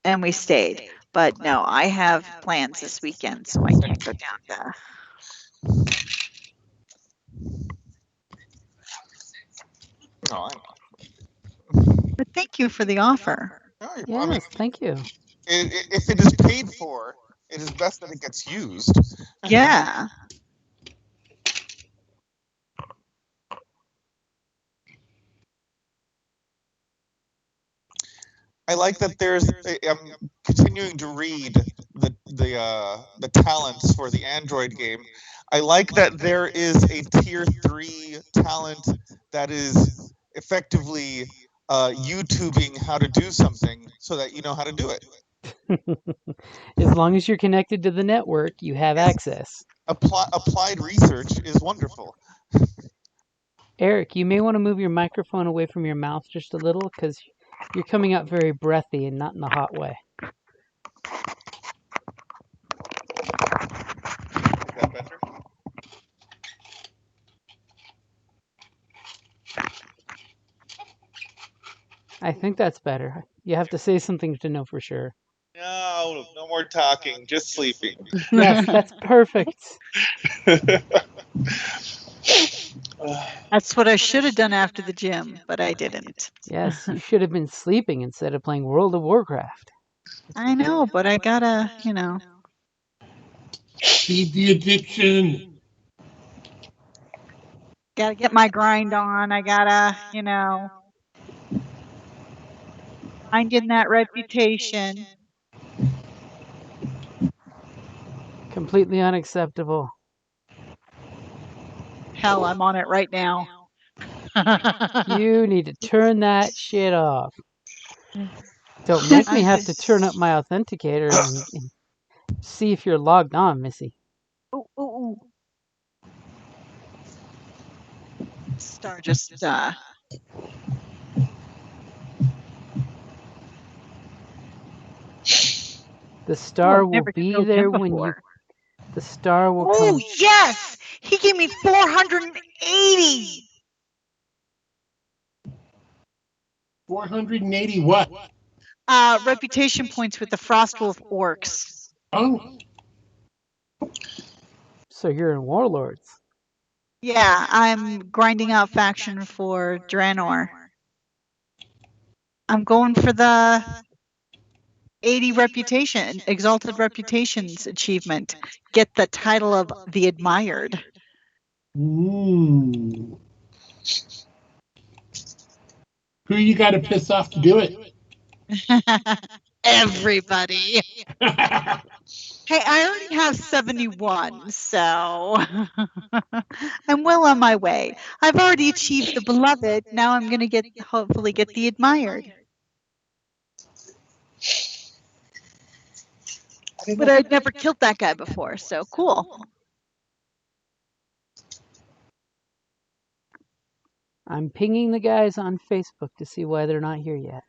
and we stayed. But no, I have plans this weekend, so I can't go down to. No, But thank you for the offer. I mean, Yes, thank you. if it is paid for, it is best that it gets used. Yeah. I like that there's. I'm continuing to read the talents for the Android game. I like that there is a tier 3 talent that is effectively YouTubing how to do something so that you know how to do it. As long as you're connected to the network, you have access. Applied research is wonderful. Eric, you may want to move your microphone away from your mouth just a little because you're coming out very breathy and not in a hot way. Is that better? I think that's better. You have to say something to know for sure. No, no more talking, just sleeping. Yes, that's perfect. That's what I should have done after the gym, but I didn't. Yes, you should have been sleeping instead of playing World of Warcraft. I know, but I gotta, Feed the addiction. gotta get my grind on. I gotta, I'm getting that reputation. Completely unacceptable. Hell, I'm on it right now. You need to turn that shit off. Don't make me have to turn up my authenticator and see if you're logged on, Missy. Ooh. Star just The star will never be killed there him when you. before. The star will Oh come. yes, he gave me 480. 480 what? Reputation points with the Frostwolf orcs. Oh, So you're in Warlords. Yeah, I'm grinding out faction for Draenor. I'm going for the 80 reputation, exalted reputations achievement. Get the title of the admired. Who you got to piss off to do it? Everybody. Hey, I already have 71, so I'm well on my way. I've already achieved the beloved. Now I'm going to hopefully get the admired. But I'd never killed that guy before, so cool. I'm pinging the guys on Facebook to see why they're not here yet.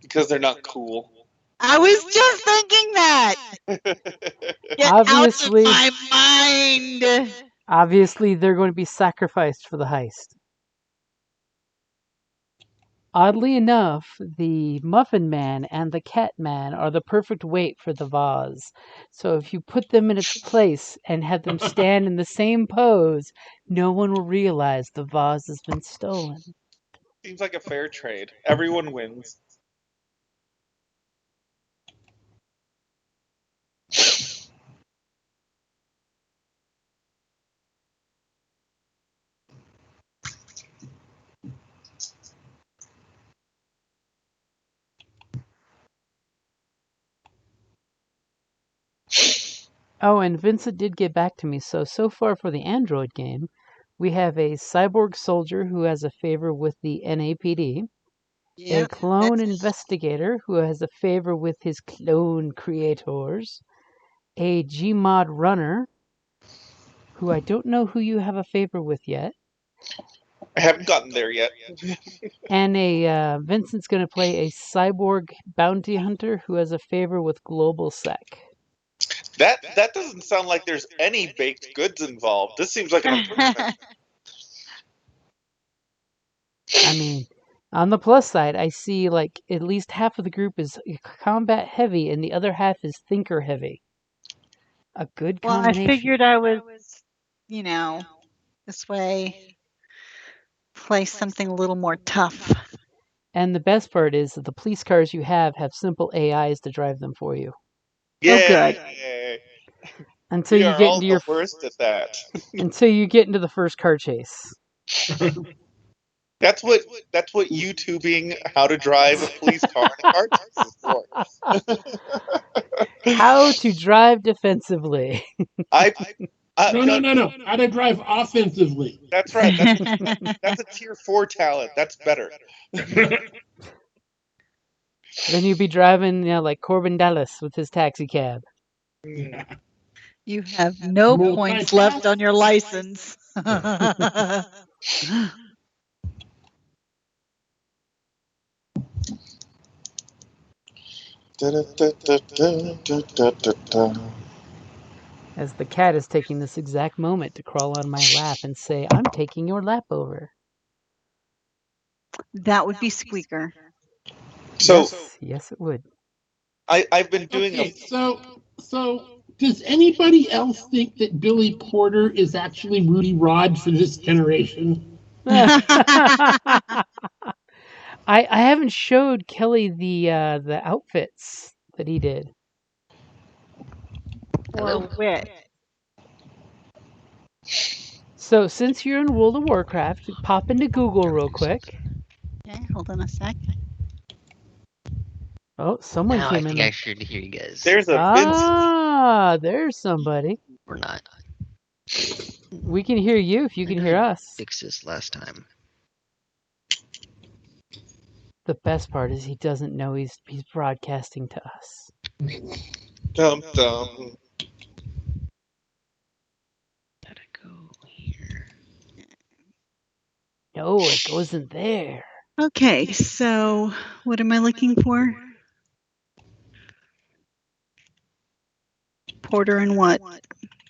Because they're not cool. I was just thinking that. Get Obviously- out of my mind. Obviously, they're going to be sacrificed for the heist. Oddly enough, the Muffin Man and the Cat Man are the perfect weight for the vase. So if you put them in its place and have them stand in the same pose, no one will realize the vase has been stolen. Seems like a fair trade. Everyone wins. Oh, and Vincent did get back to me. So far for the Android game, we have a cyborg soldier who has a favor with the NAPD, a clone investigator who has a favor with his clone creators, a Gmod runner, who I don't know who you have a favor with yet, I haven't gotten there yet. and a Vincent's going to play a cyborg bounty hunter who has a favor with Global Sec. That doesn't sound like there's any baked goods involved. This seems like an improvement. I mean, On the plus side, I see like at least half of the group is combat heavy and the other half is thinker heavy. A good Well, I combination. figured I was, this way, play something a little more tough. And the best part is that the police cars you have simple AIs to drive them for you. Oh, good. Until We you are get all into the worst at that. until you get into the first car chase. That's what YouTubing how to drive a police car in a car chase is for. How to drive defensively. No. How to drive offensively. That's right. That's a tier 4 talent. That's better. Then you'd be driving, like Corbin Dallas with his taxi cab. You have no points left on your license. As the cat is taking this exact moment to crawl on my lap and say, "I'm taking your lap over." That would be Squeaker. So yes, it would. I've been doing Okay, so does anybody else think that Billy Porter is actually Rudy Rod for this generation? I haven't showed Kelly the outfits that he did. Or which? So since you're in World of Warcraft, pop into Google real quick. Okay, hold on a sec. Oh, someone Now I came in. think I should hear you guys. There's a Vincent. There's somebody. We're not. We can hear you if you can hear us. Fix this last time. The best part is he doesn't know he's broadcasting to us. Dum dum. Gotta go here. No, it goes in there. Okay, so what am I looking for? Porter and what?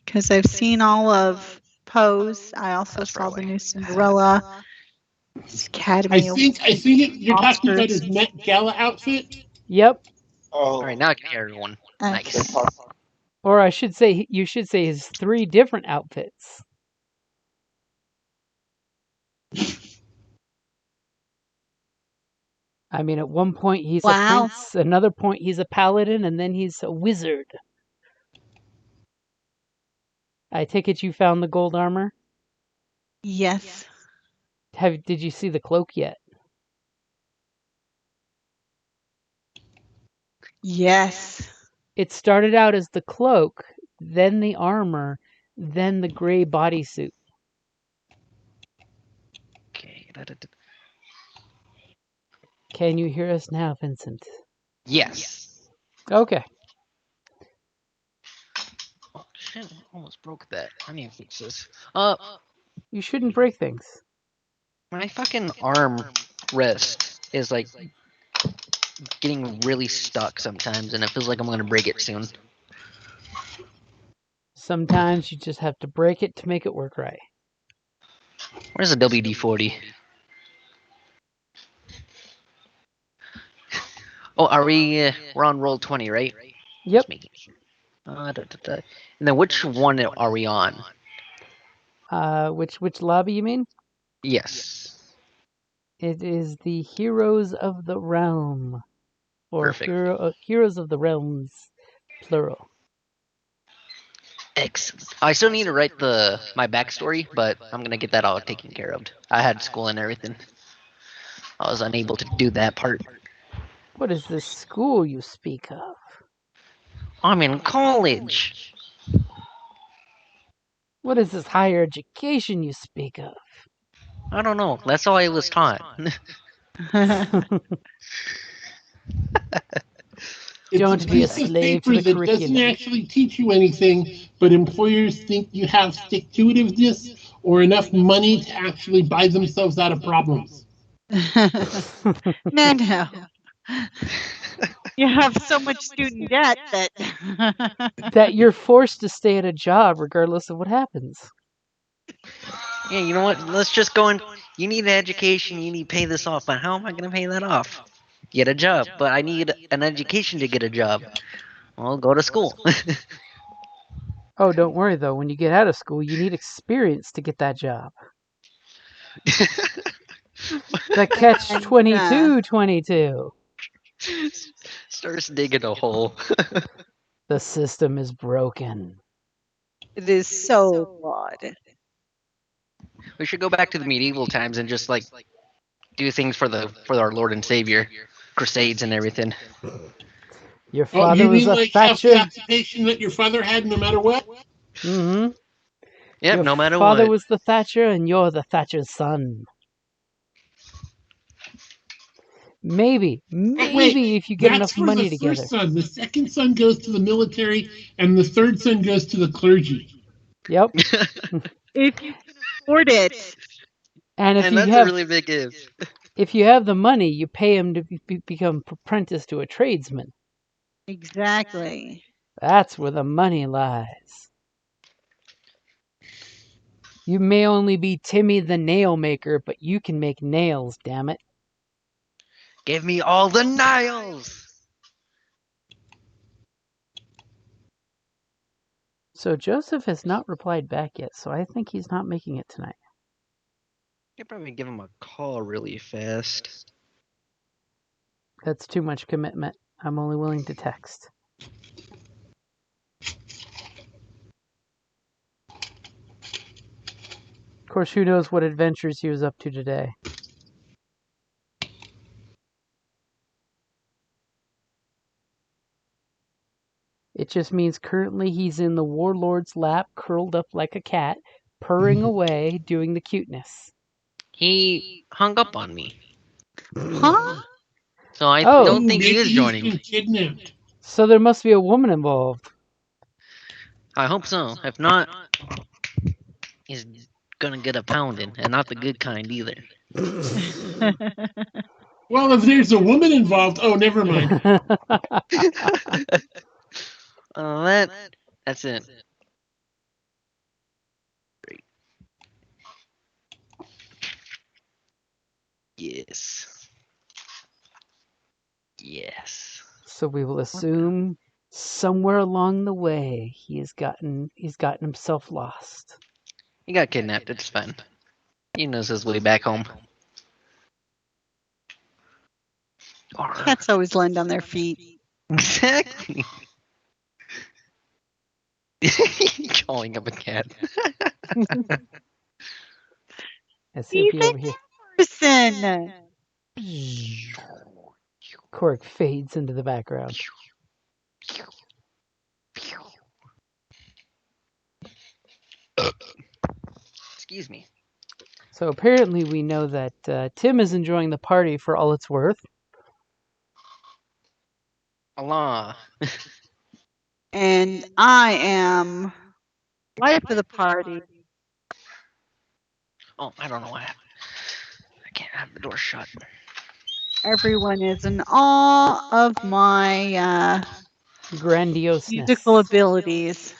Because I've seen all of Pose. I also saw the new Cinderella Academy. I think you're talking about his Met Gala outfit. Yep. Oh. All right, now I can hear everyone. Nice. Or you should say his 3 different outfits. I mean, at one point he's a prince, another point he's a paladin, and then he's a wizard. I take it you found the gold armor? Yes. Did you see the cloak yet? Yes. It started out as the cloak, then the armor, then the gray bodysuit. Okay. Can you hear us now, Vincent? Yes. Okay. Oh shit! I almost broke that. I need to fix this. You shouldn't break things. My fucking arm wrist is like getting really stuck sometimes, and it feels like I'm gonna break it soon. Sometimes you just have to break it to make it work right. Where's the WD-40? Oh, are we? We're on roll 20, right? Yep. Just making sure. And then which one are we on? Which lobby you mean? Yes. It is the Heroes of the Realm, or Perfect. Heroes of the Realms, plural. Excellent. I still need to write my backstory, but I'm gonna get that all taken care of. I had school and everything. I was unable to do that part. What is this school you speak of? I'm in college. What is this higher education you speak of? I don't know. That's all I was taught. Don't be a piece of slave to paper the that doesn't curriculum. actually teach you anything, but employers think you have stick-to-itiveness or enough money to actually buy themselves out of problems. No. You have so much student debt that That you're forced to stay at a job regardless of what happens. Yeah, you know what? Let's just go and You need an education. You need to pay this off. But how am I going to pay that off? Get a job. But I need an education to get a job. Well, go to school. Oh, don't worry though. When you get out of school, you need experience to get that job. The catch And, 22. Starts digging a hole. The system is broken. it is so flawed. We should go back to the medieval times and just like do things for our Lord and Savior, crusades and everything. Your Oh, father you was mean a like have the Thatcher. occupation that your father had no matter what? Mm-hmm. Yep, Your no matter father what. was the Thatcher, and you're the Thatcher's son. Maybe if you get That's enough for money the together. first son. The second son goes to the military, and the third son goes to the clergy. Yep. If you can afford it. And if And you that's have a really big if. if you have the money, you pay him to become apprentice to a tradesman. Exactly. That's where the money lies. You may only be Timmy the nail maker, but you can make nails, damn it. Give me all the Niles! So Joseph has not replied back yet, so I think he's not making it tonight. You could probably give him a call really fast. That's too much commitment. I'm only willing to text. Of course, who knows what adventures he was up to today. It just means currently he's in the warlord's lap, curled up like a cat, purring away, doing the cuteness. He hung up on me. Huh? So I Oh. don't think he Maybe is he's joining. been kidnapped. So there must be a woman involved. I hope so. If not, he's gonna get a pounding, and not the good kind either. Well, if there's a woman involved, oh, never mind. That's it. Great. Yes. Yes. So we will assume somewhere along the way he's gotten himself lost. He got kidnapped. It's fine. He knows his way back home. Cats always land on their feet. Exactly. Calling up a cat. Let's see if He's he a over here. person. Cork fades into the background. Excuse me. So apparently we know that Tim is enjoying the party for all it's worth. Allah. And I am life of the party. Oh, I don't know what happened. I can't have the door shut. Everyone is in awe of my Grandioseness. musical abilities.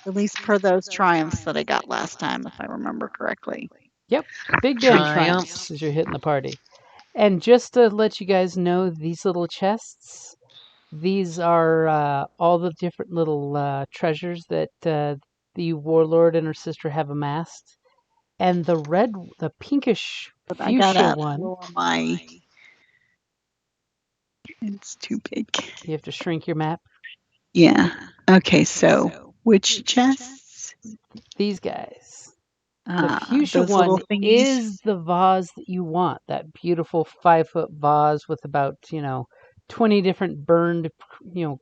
At least per those triumphs that I got last time, if I remember correctly. Big damn Triumphs. triumphs as you're hitting the party. And just to let you guys know, these little chests, these are all the different little treasures that the warlord and her sister have amassed. And the pinkish But I gotta fuchsia one, lower my. It's too big. you have to shrink your map. Yeah. Okay, so which chests? These guys. The Ah, fuchsia those one little thingies. is the vase that you want. That beautiful 5-foot vase with about, 20 different burned,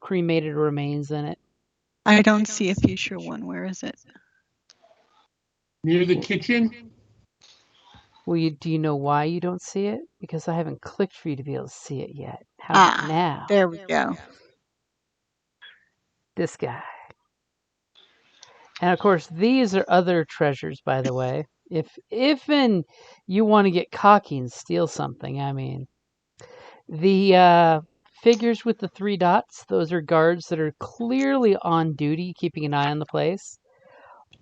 cremated remains in it. I don't see a fuchsia one. Where is it? Near the kitchen? Well, do you know why you don't see it? Because I haven't clicked for you to be able to see it yet. How about now? There we go. This guy. And of course, these are other treasures, by the way. If and you want to get cocky and steal something, I mean, the figures with the 3 dots, those are guards that are clearly on duty, keeping an eye on the place.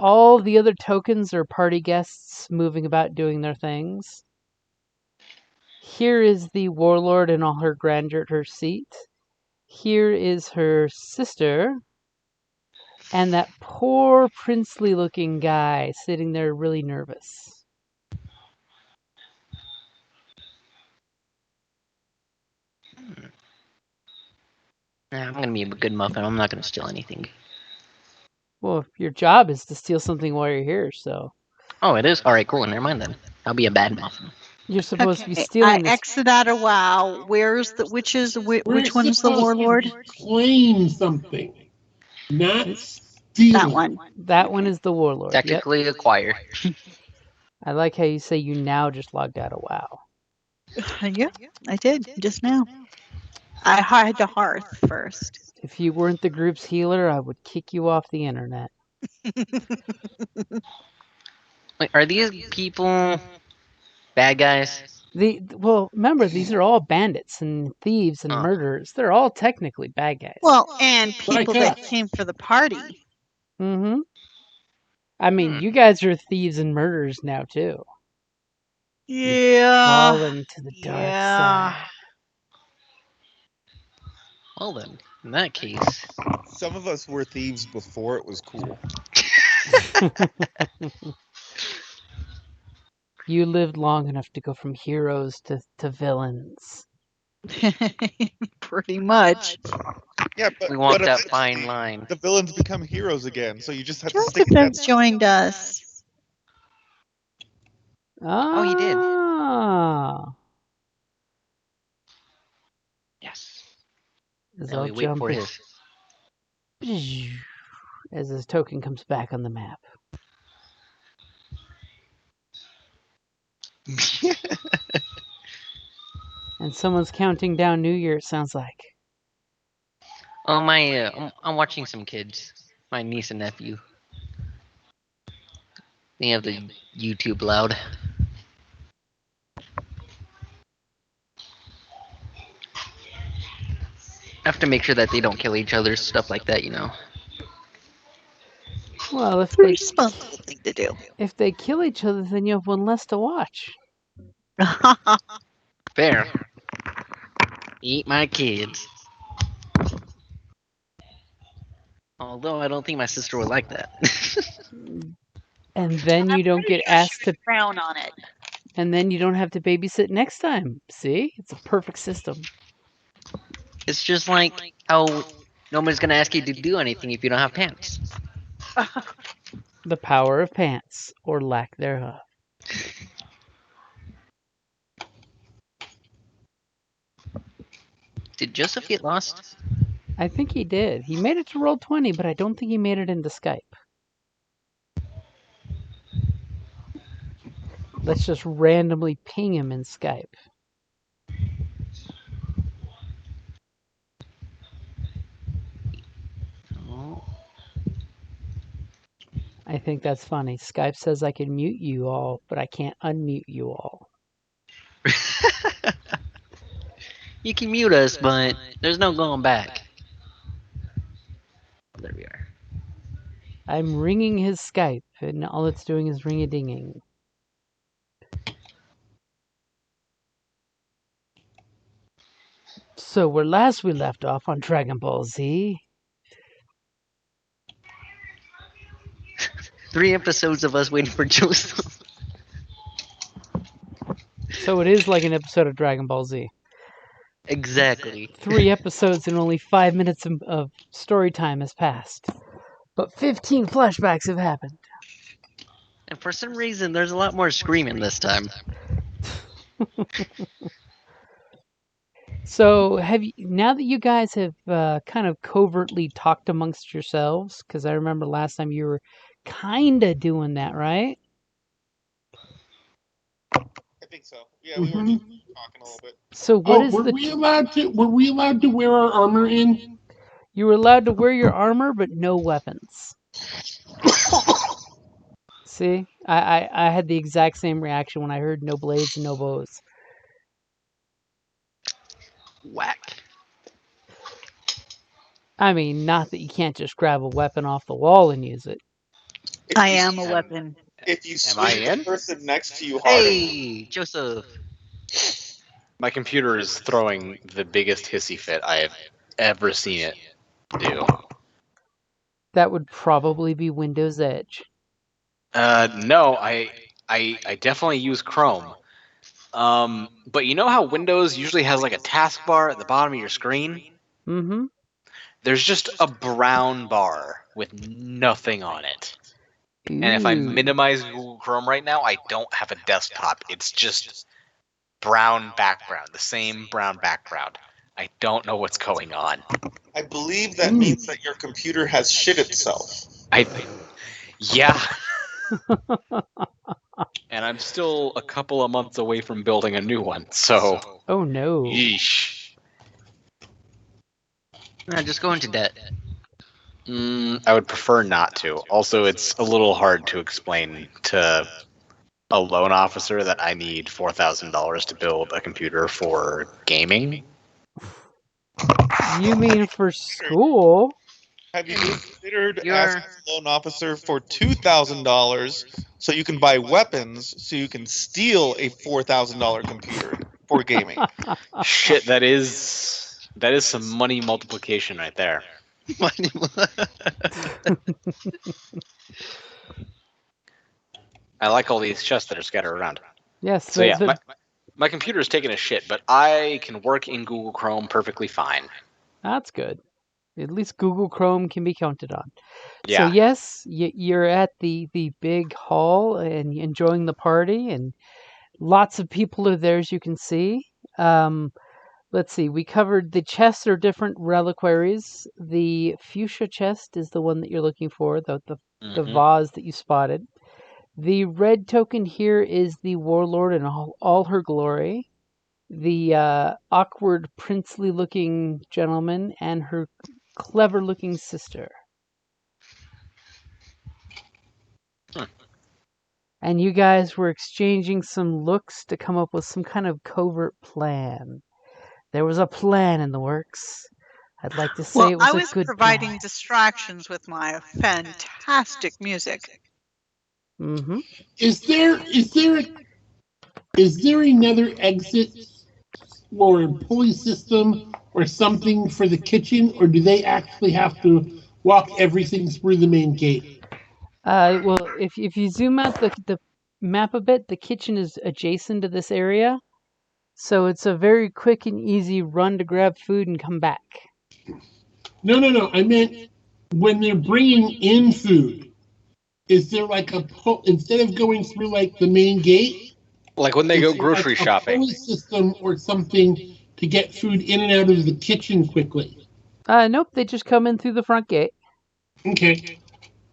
All the other tokens are party guests moving about doing their things. Here is the warlord in all her grandeur at her seat. Here is her sister. And that poor princely looking guy sitting there really nervous. Nah, I'm gonna be a good muffin. I'm not gonna steal anything. Well, your job is to steal something while you're here, so Oh, it is? Alright, cool. Never mind then. I'll be a bad muffin. you're supposed to be Okay, I stealing this. exit out of WoW. Where's the which We're which one's the supposed to warlord? claim something, not steal. That one. That one is the warlord. Yep. Technically acquire. I like how you say you now just logged out of WoW. Yeah, I did just now. I had to hearth first. If you weren't the group's healer, I would kick you off the internet. Wait, are these people bad guys? Well, remember, these are all bandits and thieves and Oh. murderers. They're all technically bad guys. Well, and people Like that us. came for the party. Mm-hmm. I mean, you guys are thieves and murderers now, too. Yeah. Fallen to the dark Yeah. side. Well then, in that case. Some of us were thieves before it was cool. You lived long enough to go from heroes to villains. Pretty much. Yeah, but We want but that eventually fine line. The villains become heroes again, so you just have to stick Joseph with has that. joined us. Oh, he did. Ah. Yes. As Now I'll we wait jump for in. his. As his token comes back on the map. And someone's counting down New Year, it sounds like. Oh I'm watching some kids. My niece and nephew. They have the YouTube loud. I have to make sure that they don't kill each other, stuff like that, you know. Well, if Pretty they responsible thing to do. if they kill each other, then you have one less to watch. Fair. Eat my kids. Although I don't think my sister would like that. And then you don't get asked to. Frown on it. And then you don't have to babysit next time. See? It's a perfect system. It's just like how nobody's gonna ask you to do anything if you don't have pants. The power of pants, or lack thereof. Did Joseph get lost? I think he did. He made it to Roll20, but I don't think he made it into Skype. Let's just randomly ping him in Skype. Oh. I think that's funny. Skype says I can mute you all, but I can't unmute you all. You can mute us, but there's no going back. There we are. I'm ringing his Skype, and all it's doing is ring-a-dinging. So where last we left off on Dragon Ball Z, 3 episodes of us waiting for Joseph. so it is like an episode of Dragon Ball Z. Exactly. 3 episodes and only 5 minutes of story time has passed. But 15 flashbacks have happened. And for some reason, there's a lot more screaming this time. So, now that you guys have kind of covertly talked amongst yourselves, because I remember last time you were kind of doing that, right? I think so. Yeah, we were just talking a little bit. So what is were the? we allowed to wear our armor in? You were allowed to wear your armor, but no weapons. See, I had the exact same reaction when I heard no blades and no bows. Whack. I mean, not that you can't just grab a weapon off the wall and use it. I am a weapon. If you Am I swing the in? person next to you hard, Hey, Joseph. My computer is throwing the biggest hissy fit I have ever seen it do. That would probably be Windows Edge. No, I definitely use Chrome. But you know how Windows usually has like a taskbar at the bottom of your screen? Mm-hmm. There's just a brown bar with nothing on it. And if I minimize Google Chrome right now, I don't have a desktop. It's just brown background, the same brown background. I don't know what's going on. I believe that means that your computer has shit itself. Yeah. And I'm still a couple of months away from building a new one, so. Oh no. Yeesh. Just go into debt. I would prefer not to. Also, it's a little hard to explain to a loan officer that I need $4,000 to build a computer for gaming. You mean for school? Have you considered asking a loan officer for $2,000 so you can buy weapons so you can steal a $4,000 computer for gaming? Shit, that is some money multiplication right there. I like all these chests that are scattered around. Yes. So yeah, my computer is taking a shit, but I can work in Google Chrome perfectly fine. That's good. At least Google Chrome can be counted on. Yeah. So yes, you're at the big hall and enjoying the party, and lots of people are there, as you can see. Let's see. We covered the chests are different reliquaries. The fuchsia chest is the one that you're looking for, the vase that you spotted. The red token here is the warlord in all her glory. The awkward, princely-looking gentleman and her clever-looking sister. And you guys were exchanging some looks to come up with some kind of covert plan. There was a plan in the works. I'd like to say it was a good plan. Providing distractions with my fantastic music. Mm-hmm. Is there another exit or pulley system or something for the kitchen, or do they actually have to walk everything through the main gate? Well, if you zoom out the map a bit, the kitchen is adjacent to this area, so it's a very quick and easy run to grab food and come back. No. I meant when they're bringing in food. Is there like instead of going through like the main gate? Like when they go grocery shopping. A pulley system or something to get food in and out of the kitchen quickly? Nope, they just come in through the front gate. Okay.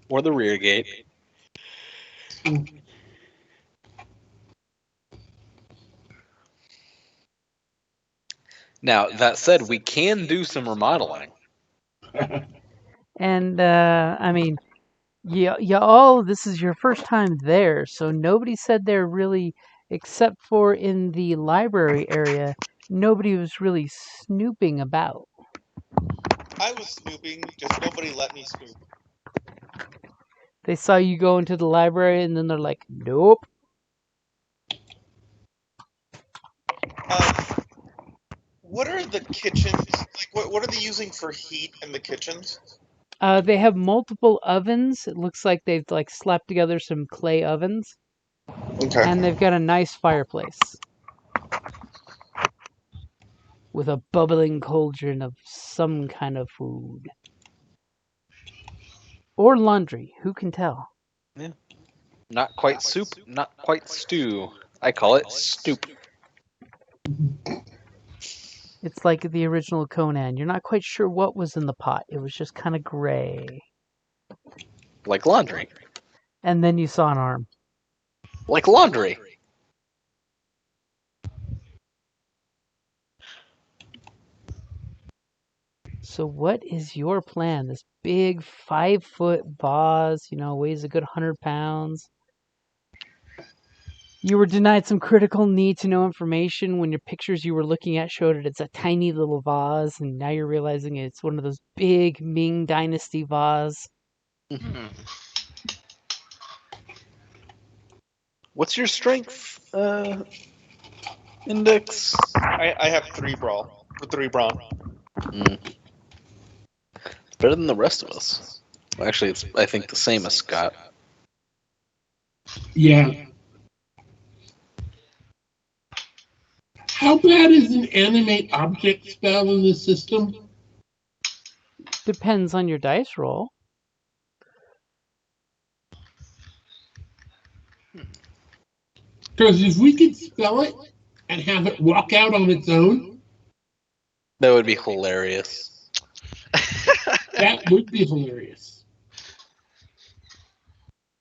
Or the rear gate. Now, that said, we can do some remodeling. And, I mean, y'all, this is your first time there, so nobody said they're really, except for in the library area, nobody was really snooping about. I was snooping, just nobody let me snoop. They saw you go into the library, and then they're like, nope. What are the kitchens, like what are they using for heat in the kitchens? They have multiple ovens. It looks like they've like slapped together some clay ovens. Okay. And they've got a nice fireplace. With a bubbling cauldron of some kind of food. Or laundry, who can tell? Yeah. Not quite soup, not quite stew. I call it stoop. It's like the original Conan. You're not quite sure what was in the pot. It was just kind of gray. Like laundry. And then you saw an arm. Like laundry. So what is your plan? This big 5-foot vase, weighs a good 100 pounds. You were denied some critical need-to-know information when your pictures you were looking at showed it. It's a tiny little vase, and now you're realizing it's one of those big Ming Dynasty vases. What's your strength index? I have 3 brawl. 3 brawn. It's better than the rest of us. Well, actually, it's I think the same as Scott. Yeah. How bad is an animate object spell in this system? Depends on your dice roll. Because if we could spell it and have it walk out on its own, That would be hilarious. that would be hilarious.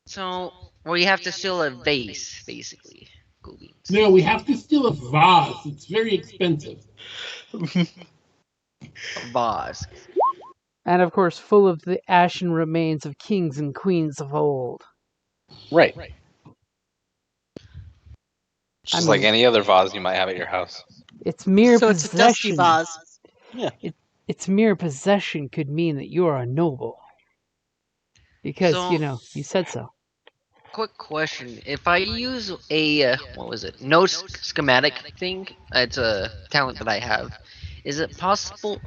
So, well, you have to steal a vase, basically. Cool beans. No, we have to steal a vase. It's very expensive. A vase. And of course, full of the ashen remains of kings and queens of old. Right. I Just mean- like any other vase you might have at your house. It's mere So it's a dusty possession. vase. Its mere possession could mean that you are a noble. Because, So- you know, you said so. Quick question: if I use a no schematic thing, it's a talent that I have. Is it possible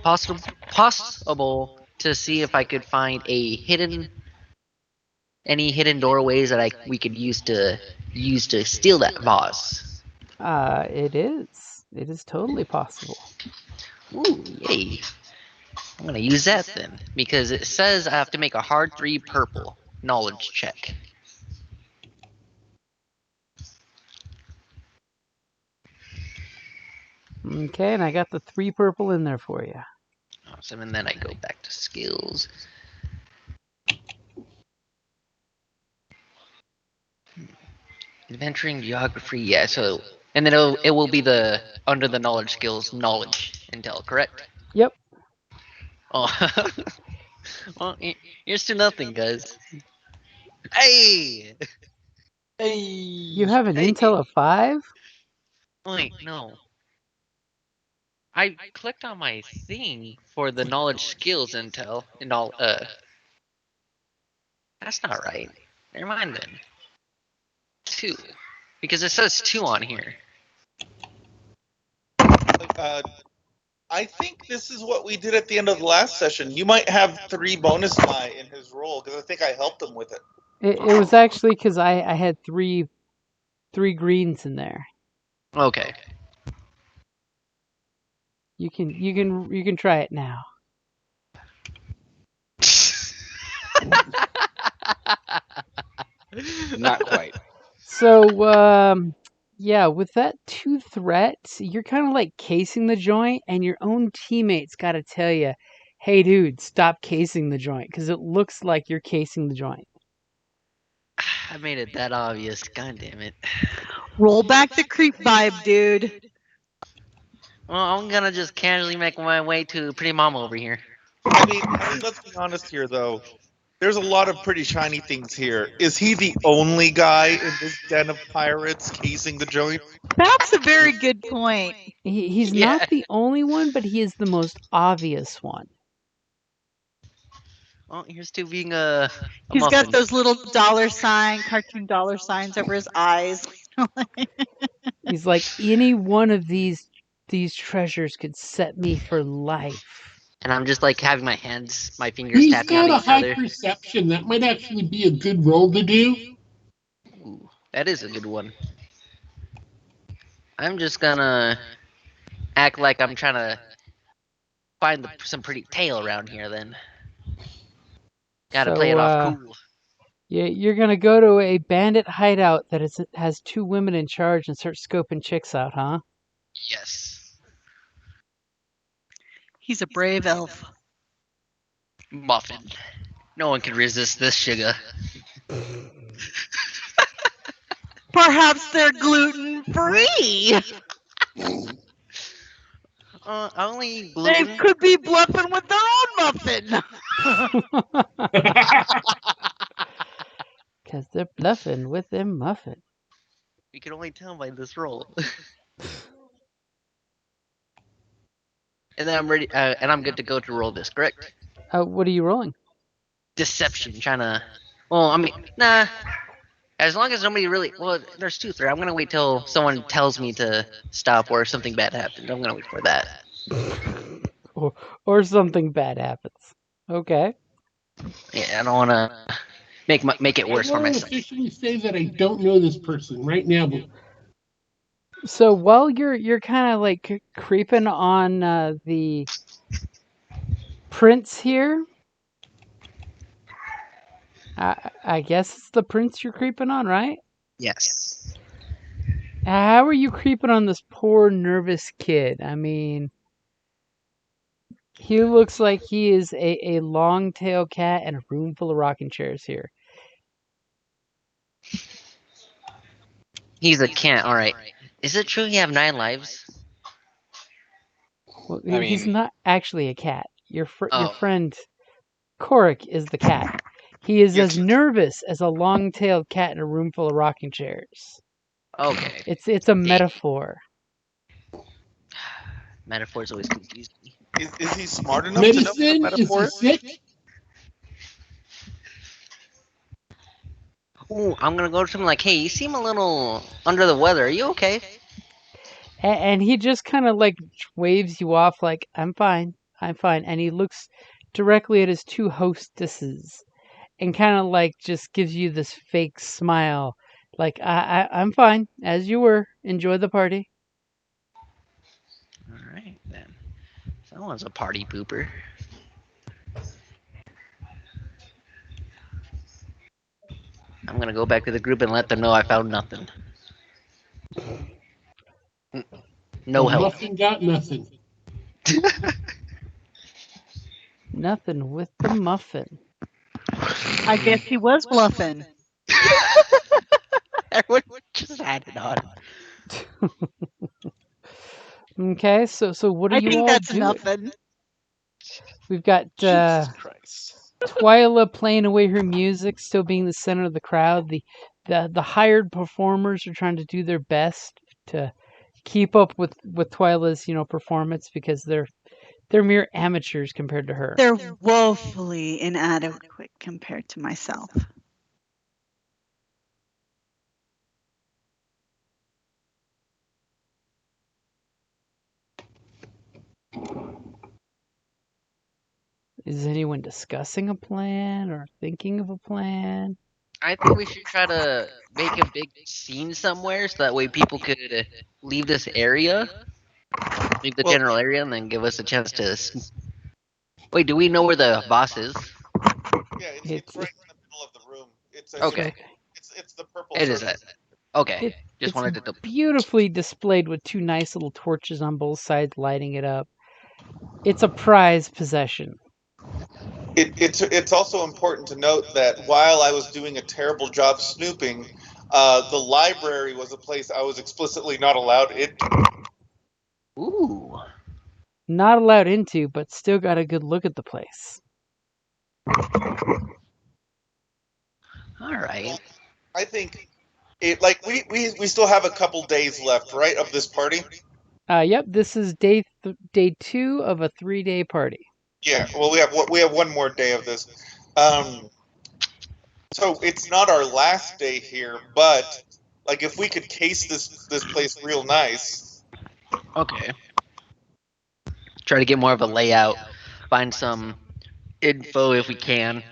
to see if I could find any hidden doorways that we could use to steal that vase? It is. It is totally possible. Ooh, yay! I'm gonna use that then because it says I have to make a hard 3 purple knowledge check. Okay, and I got the 3 purple in there for you. Awesome, and then I go back to skills. Adventuring, geography, yeah. So, and then it will be the under the knowledge skills, knowledge, intel, correct? Yep. Oh, well, here's to nothing, guys. Hey, Hey. You have an Hey. intel of 5? wait, no. I clicked on my thing for the knowledge skills intel and all. That's not right. Never mind then. 2, because it says 2 on here. I think this is what we did at the end of the last session. You might have 3 bonus die in his roll because I think I helped him with it. It was actually because I had three greens in there. Okay. You can try it now. Not quite. So, yeah, with that 2 threats, you're kind of like casing the joint, and your own teammates got to tell you, hey, dude, stop casing the joint, because it looks like you're casing the joint. I made it that obvious. God damn it. Roll back the creep vibe, dude. Well, I'm gonna just casually make my way to Pretty Mama over here. I mean, let's be honest here, though. There's a lot of pretty shiny things here. Is he the only guy in this den of pirates casing the joint? That's a very good point. He's Yeah. not the only one, but he is the most obvious one. Well, here's to being a He's muffin. got those little cartoon dollar signs over his eyes. He's like, any one of these treasures could set me for life. And I'm just like having my fingers He's tapping on got a each high other. perception. That might actually be a good roll to do. Ooh, that is a good one. I'm just gonna act like I'm trying to find some pretty tail around here then. Gotta play it off cool. Yeah, you're gonna go to a bandit hideout that has 2 women in charge and start scoping chicks out, huh? Yes. He's a brave elf. Muffin. No one can resist this sugar. Perhaps they're gluten free. Only They gluten. could be bluffing with their own muffin. Because they're bluffing with their muffin. We can only tell by this roll. And then I'm ready, and I'm good to go to roll this, correct? What are you rolling? Deception, trying to. Well, I mean, nah. As long as nobody really. Well, there's two, three. I'm gonna wait till someone tells me to stop or something bad happens. I'm gonna wait for that. or something bad happens. Okay. Yeah, I don't want to make it worse I for want to myself. officially say that I don't know this person right now. But So while you're kind of like creeping on the prince here, I guess it's the prince you're creeping on, right? Yes. How are you creeping on this poor nervous kid? I mean, he looks like he is a long-tailed cat in a room full of rocking chairs here. He's a cat. All right. Is it true you have 9 lives? Well, I he's mean- not actually a cat. Your Oh. friend Korik is the cat. He is Yes. as nervous as a long-tailed cat in a room full of rocking chairs. Okay. It's a metaphor. Metaphors always confuse me. Is he smart enough to know what a medicine? Is metaphor he is? sick? Ooh, I'm gonna go to him like, hey, you seem a little under the weather. Are you okay? And he just kind of like waves you off like, I'm fine. And he looks directly at his two hostesses and kind of like just gives you this fake smile. Like, I'm fine, as you were. Enjoy the party. All right then. Someone's a party pooper. I'm gonna go back to the group and let them know I found nothing. No help. Muffin got nothing. Nothing with the muffin. I guess he was bluffing. Everyone just had it on. Okay, so what are I you think all that's doing? nothing. We've got Jesus Christ. Twyla playing away her music, still being the center of the crowd. The hired performers are trying to do their best to keep up with Twyla's performance because they're mere amateurs compared to her. They're woefully inadequate compared to myself. Is anyone discussing a plan or thinking of a plan? I think we should try to make a big scene somewhere so that way people could leave this area, leave the Well- general area, and then give us a chance to. Wait, do we know where the boss is? Yeah, it's It's- right in the middle of the room. It's Okay. It's the purple. It is circle. that. Okay. It- Just it's wanted to. beautifully displayed with two nice little torches on both sides lighting it up. It's a prized possession. It's also important to note that while I was doing a terrible job snooping, the library was a place I was explicitly not allowed in. Ooh. Not allowed into, but still got a good look at the place. All right. I think it like we still have a couple days left, right, of this party. Yep, this is day 2 of a 3-day party. Yeah, well, we have one more day of this. So it's not our last day here, but like if we could case this place real nice. Okay. Try to get more of a layout. Find some info if we can.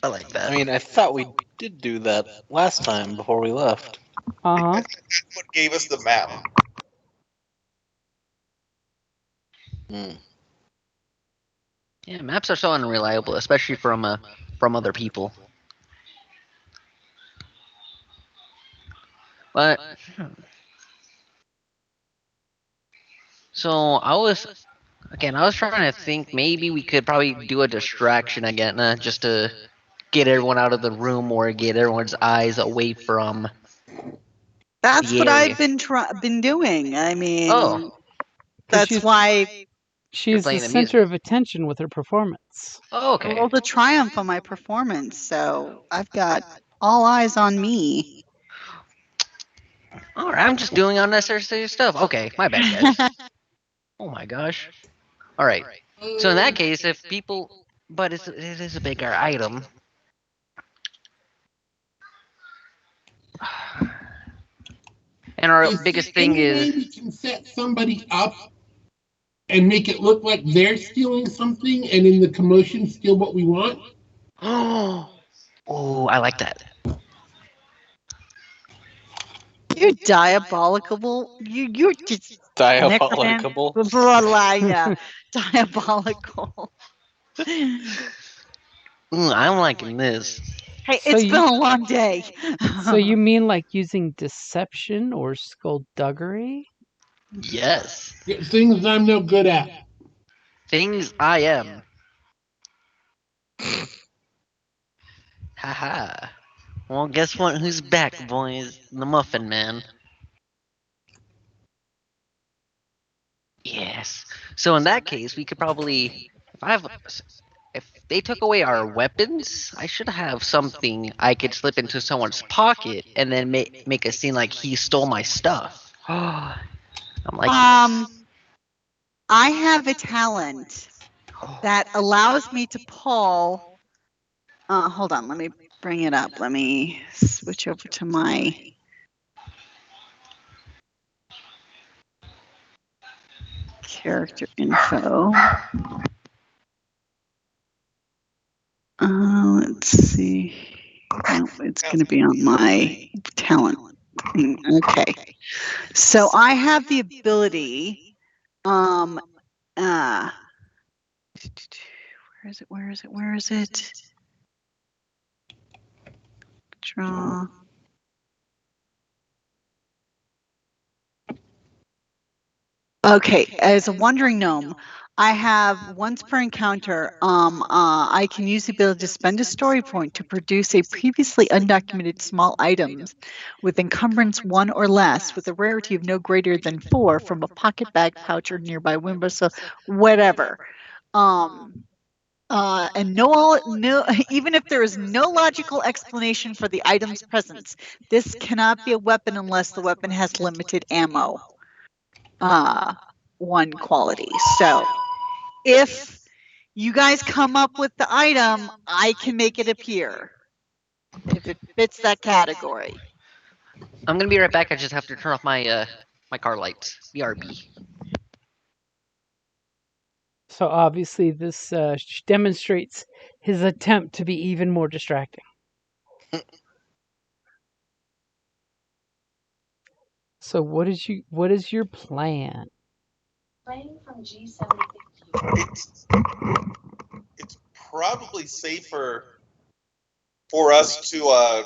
I like that. I mean, I thought we did do that last time before we left. Uh-huh. That's what gave us the map. Hmm. Yeah, maps are so unreliable, especially from other people. But so I was trying to think maybe we could probably do a distraction again, just to get everyone out of the room or get everyone's eyes away from. That's The what area. I've been doing. I mean, Oh. that's she's- why She's the playing the center of attention with her performance. Oh, I okay. rolled a triumph on my performance, so I've got all eyes on me. All right, I'm just doing unnecessary stuff. Okay, my bad, guys. Oh my gosh. All right. So in that case, if people, but it is a bigger item. And our Is biggest there thing any way is we can set somebody up and make it look like they're stealing something, and in the commotion steal what we want? oh, I like that. You're diabolical. You're just Diabolical. yeah, diabolical. I'm liking this. Hey, So it's you- been a long day. So you mean like using deception or skullduggery? Yes. Things I'm no good at. Things I am. Haha. Well, guess what? Who's back, boys? The Muffin Man. Yes. So in that case, we could probably, if they took away our weapons, I should have something I could slip into someone's pocket and then make it seem like he stole my stuff. I'm like, I have a talent that allows me to pull. Hold on, let me bring it up. Let me switch over to my character info. Let's see. Oh, it's going to be on my talent thing. Okay. So I have the ability. Where is it? Where is it? Where is it? Draw. Okay, as a wandering gnome, I have once per encounter, I can use the ability to spend a story point to produce a previously undocumented small items with encumbrance 1 or less, with a rarity of no greater than 4 from a pocket, bag, pouch, or nearby window, so whatever. And no, even if there is no logical explanation for the item's presence, this cannot be a weapon unless the weapon has limited ammo. 1 quality. So if you guys come up with the item, I can make it appear if it fits that category. I'm gonna be right back. I just have to turn off my my car lights. BRB. So obviously this demonstrates his attempt to be even more distracting. So what is your plan? Playing from G7. It's probably safer for us to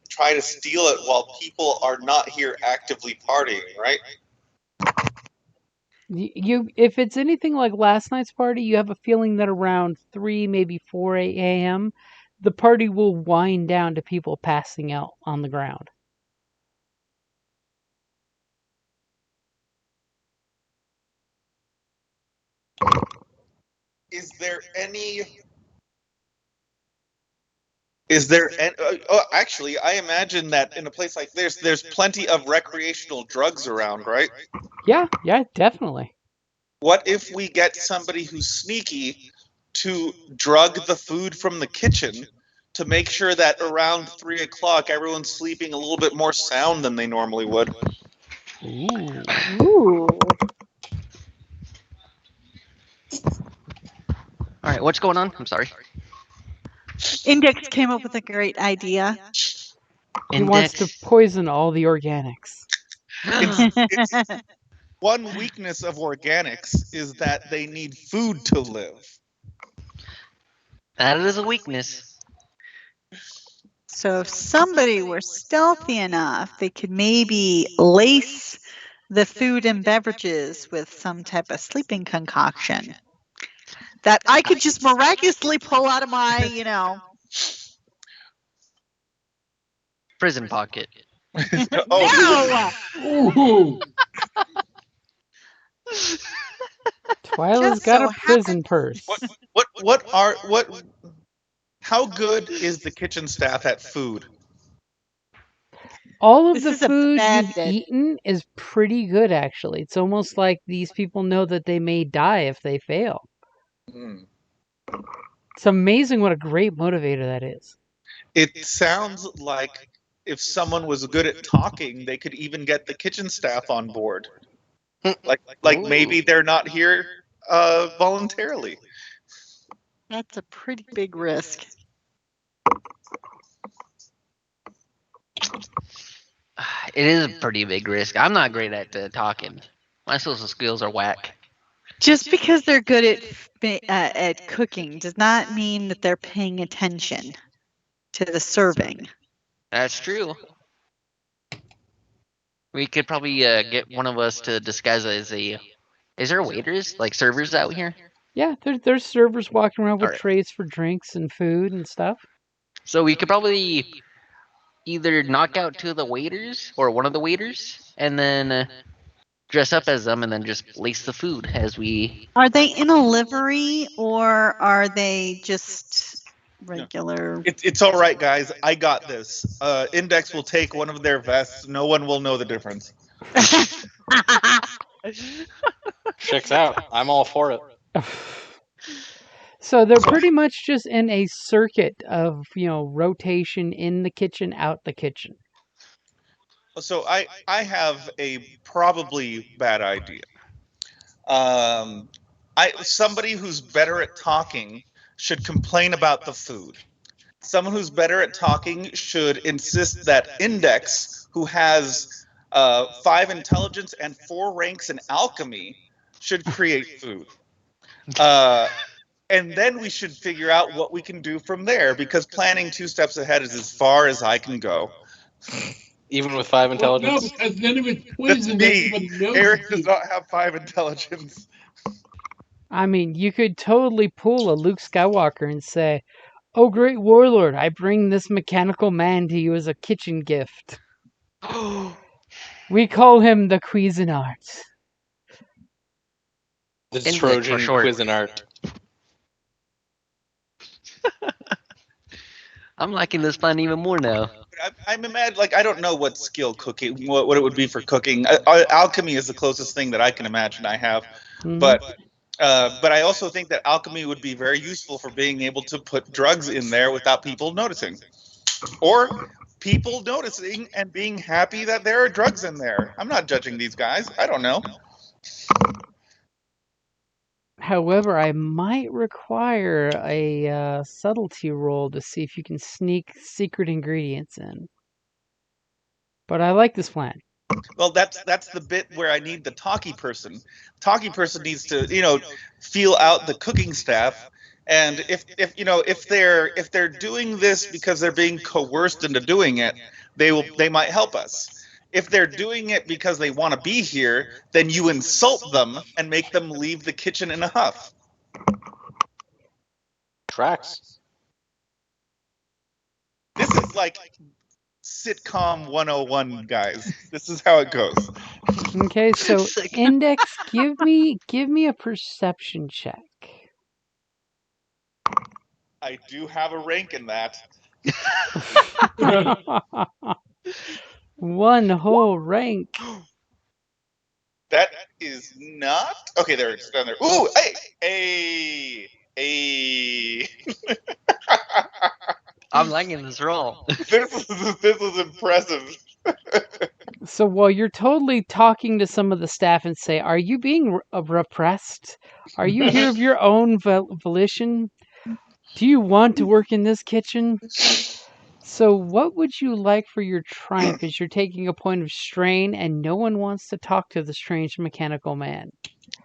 try to steal it while people are not here actively partying, right? You if it's anything like last night's party, you have a feeling that around 3, maybe 4 a.m., the party will wind down to people passing out on the ground. Is there any? Actually, I imagine that in a place like this, there's plenty of recreational drugs around, right? Yeah, definitely. What if we get somebody who's sneaky to drug the food from the kitchen to make sure that around 3 o'clock everyone's sleeping a little bit more sound than they normally would? Ooh. Ooh. All right, what's going on? I'm sorry. Index came up with a great idea. He wants to poison all the organics. It's one weakness of organics is that they need food to live. That is a weakness. So if somebody were stealthy enough, they could maybe lace the food and beverages with some type of sleeping concoction that I could just miraculously pull out of my, Prison pocket. No! Ooh. Twyla's Just got so a prison purse. How good is the kitchen staff at food? All of This the is a food bad you've bit. eaten is pretty good, actually. It's almost like these people know that they may die if they fail. It's amazing what a great motivator that is. It sounds like if someone was good at talking, they could even get the kitchen staff on board. Like maybe Ooh. they're not here voluntarily. That's a pretty big risk. It is a pretty big risk. I'm not great at talking. My social skills are whack. Just because they're good at cooking does not mean that they're paying attention to the serving. That's true. We could probably get one of us to disguise as a. Is there waiters, like servers out here? Yeah, there's servers walking around with Alright. trays for drinks and food and stuff. So we could probably either knock out two of the waiters or one of the waiters, and then dress up as them, and then just lace the food as we. Are they in a livery or are they just regular? It's all right, guys. I got this. Index will take one of their vests. No one will know the difference. Checks out. I'm all for it. So they're pretty much just in a circuit of, rotation in the kitchen, out the kitchen. So I have a probably bad idea. Somebody who's better at talking should complain about the food. Someone who's better at talking should insist that Index, who has 5 intelligence and 4 ranks in alchemy, should create food. And then we should figure out what we can do from there, because planning 2 steps ahead is as far as I can go. Even with 5 intelligence? No, because then if it's That's poison, me. everybody knows Eric it's does not have 5 intelligence. I mean, you could totally pull a Luke Skywalker and say, "Oh, great warlord, I bring this mechanical man to you as a kitchen gift. We call him the Cuisinart." The Index Trojan for short. Cuisinart. I'm liking this plan even more now. I'm imagining, like, I don't know what skill cooking, what it would be for cooking. Alchemy is the closest thing that I can imagine I have, Mhm. but I also think that alchemy would be very useful for being able to put drugs in there without people noticing, or people noticing and being happy that there are drugs in there. I'm not judging these guys. I don't know. However, I might require a subtlety roll to see if you can sneak secret ingredients in. But I like this plan. Well, that's the bit where I need the talkie person. Talkie person needs to, feel out the cooking staff, and if they're doing this because they're being coerced into doing it, they might help us. If they're doing it because they want to be here, then you insult them and make them leave the kitchen in a huff. Tracks. This is like sitcom 101, guys. This is how it goes. Okay, so Index, give me a perception check. I do have a rank in that. One whole rank. That is not okay. There, it's down there. Ooh, hey. I'm liking this roll. This is impressive. So while you're totally talking to some of the staff and say, "Are you being repressed? Are you here of your own volition? Do you want to work in this kitchen?" So what would you like for your triumph as you're taking a point of strain and no one wants to talk to the strange mechanical man?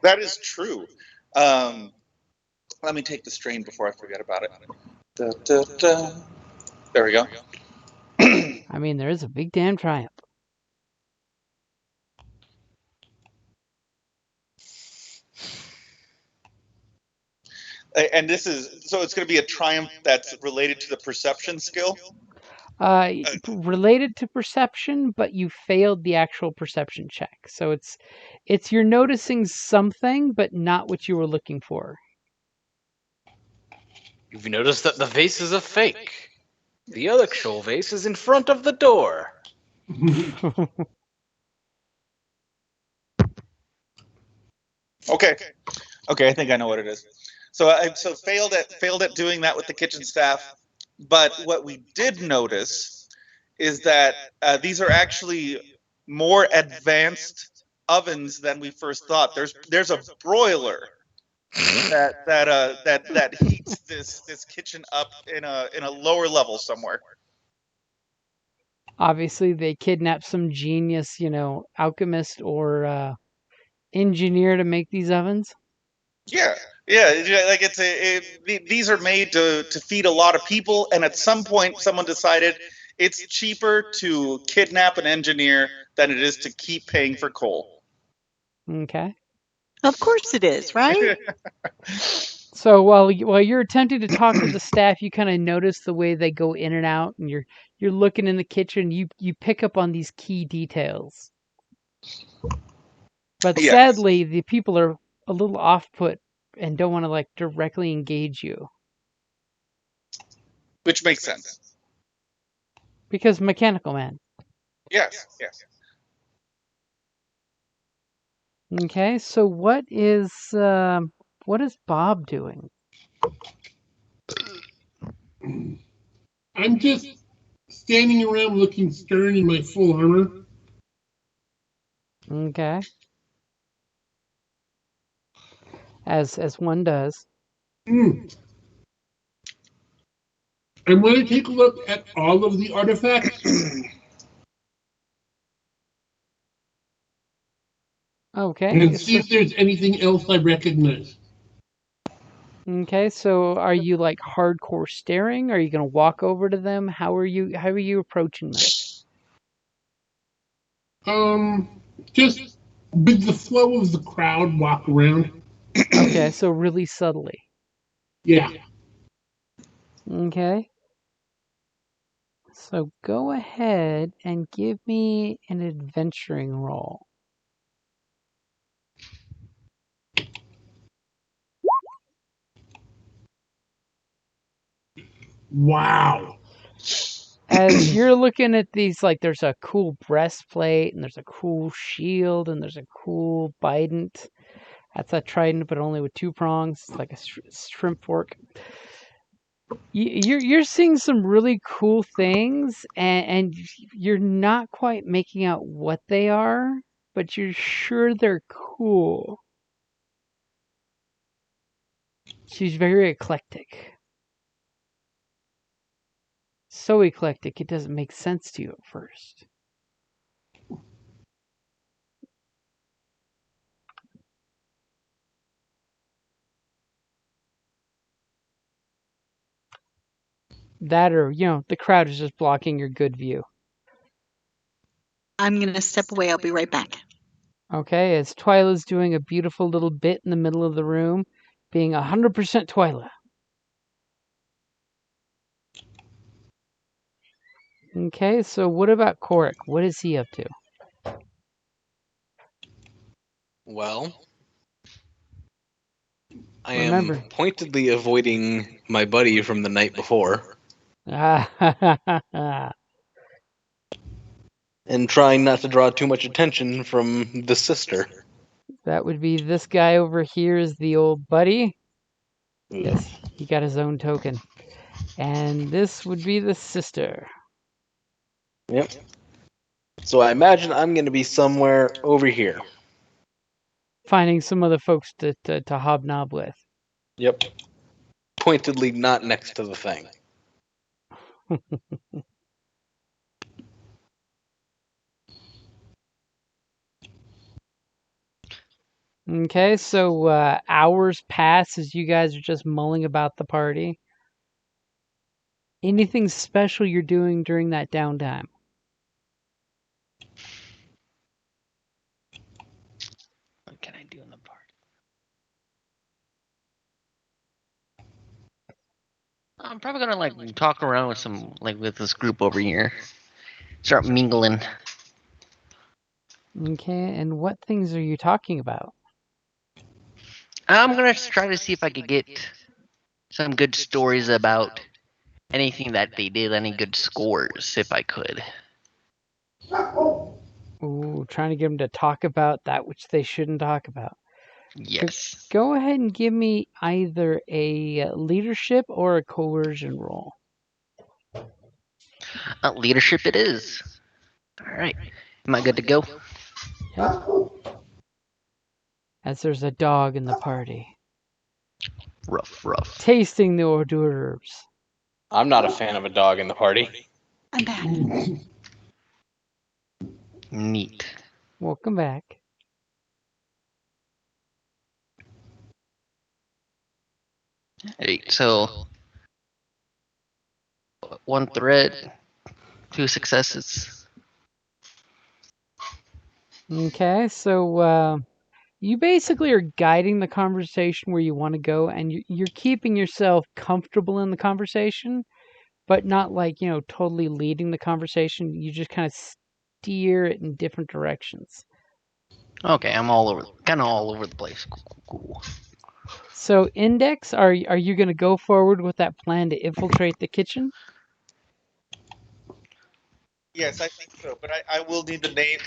That is true. Let me take the strain before I forget about it. Da, da, da. There we go. I mean, there is a big damn triumph. And this is, so it's going to be a triumph that's related to the perception skill? Related to perception, but you failed the actual perception check. So it's you're noticing something, but not what you were looking for. You've noticed that the vase is a fake. The actual vase is in front of the door. Okay, I think I know what it is. So I failed at doing that with the kitchen staff. But what we did notice is that these are actually more advanced ovens than we first thought. There's a broiler that heats this kitchen up in a lower level somewhere. Obviously, they kidnapped some genius, alchemist or engineer to make these ovens. Yeah, like these are made to feed a lot of people, and at some point, someone decided it's cheaper to kidnap an engineer than it is to keep paying for coal. Okay. Of course it is, right? So while you're attempting to talk to the staff, you kind of notice the way they go in and out, and you're looking in the kitchen. You pick up on these key details. But Yes. sadly, the people are a little off-put and don't want to directly engage you. Which makes sense. Because Mechanical Man. Yes. Okay, so what is Bob doing? I'm just standing around looking stern in my full armor. Okay. As one does. I want to take a look at all of the artifacts. Okay. And see if there's anything else I recognize. Okay, so are you hardcore staring? Are you going to walk over to them? How are you approaching them? Just with the flow of the crowd, walk around. Okay, so really subtly. Yeah. Okay. So go ahead and give me an adventuring roll. Wow. As you're looking at these, there's a cool breastplate, and there's a cool shield, and there's a cool bident. That's a trident, but only with 2 prongs. It's like a shrimp fork. You're seeing some really cool things, and you're not quite making out what they are, but you're sure they're cool. She's very eclectic. So eclectic, it doesn't make sense to you at first. That or, the crowd is just blocking your good view. I'm going to step away. I'll be right back. Okay, as Twyla's doing a beautiful little bit in the middle of the room, being 100% Twyla. Okay, so what about Korik? What is he up to? Well, I Remember. am pointedly avoiding my buddy from the night before and trying not to draw too much attention from the sister. That would be this guy over here is the old buddy. Yes, he got his own token. And this would be the sister. Yep. So I imagine I'm going to be somewhere over here. Finding some other folks to hobnob with. Yep. Pointedly not next to the thing. Okay, so hours pass as you guys are just mulling about the party. Anything special you're doing during that downtime? What can I do in the party? I'm probably gonna talk around with with this group over here. Start mingling. Okay, and what things are you talking about? I'm gonna try to see if I could get some good stories about anything that they did, any good scores, if I could. Ooh, trying to get them to talk about that which they shouldn't talk about. Yes. Go ahead and give me either a leadership or a coercion roll. Leadership it is. All right. Am I good to go? Yep. As there's a dog in the party, Rough. tasting the hors d'oeuvres. I'm not a fan of a dog in the party. I'm back. Neat. Welcome back. Hey, so 1 threat, 2 successes. Okay, so you basically are guiding the conversation where you want to go, and you're keeping yourself comfortable in the conversation, but not like, totally leading the conversation. You just kind of steer it in different directions. Okay, I'm kind of all over the place. Cool. So, Index, are you going to go forward with that plan to infiltrate the kitchen? Yes, I think so. But I will need the name.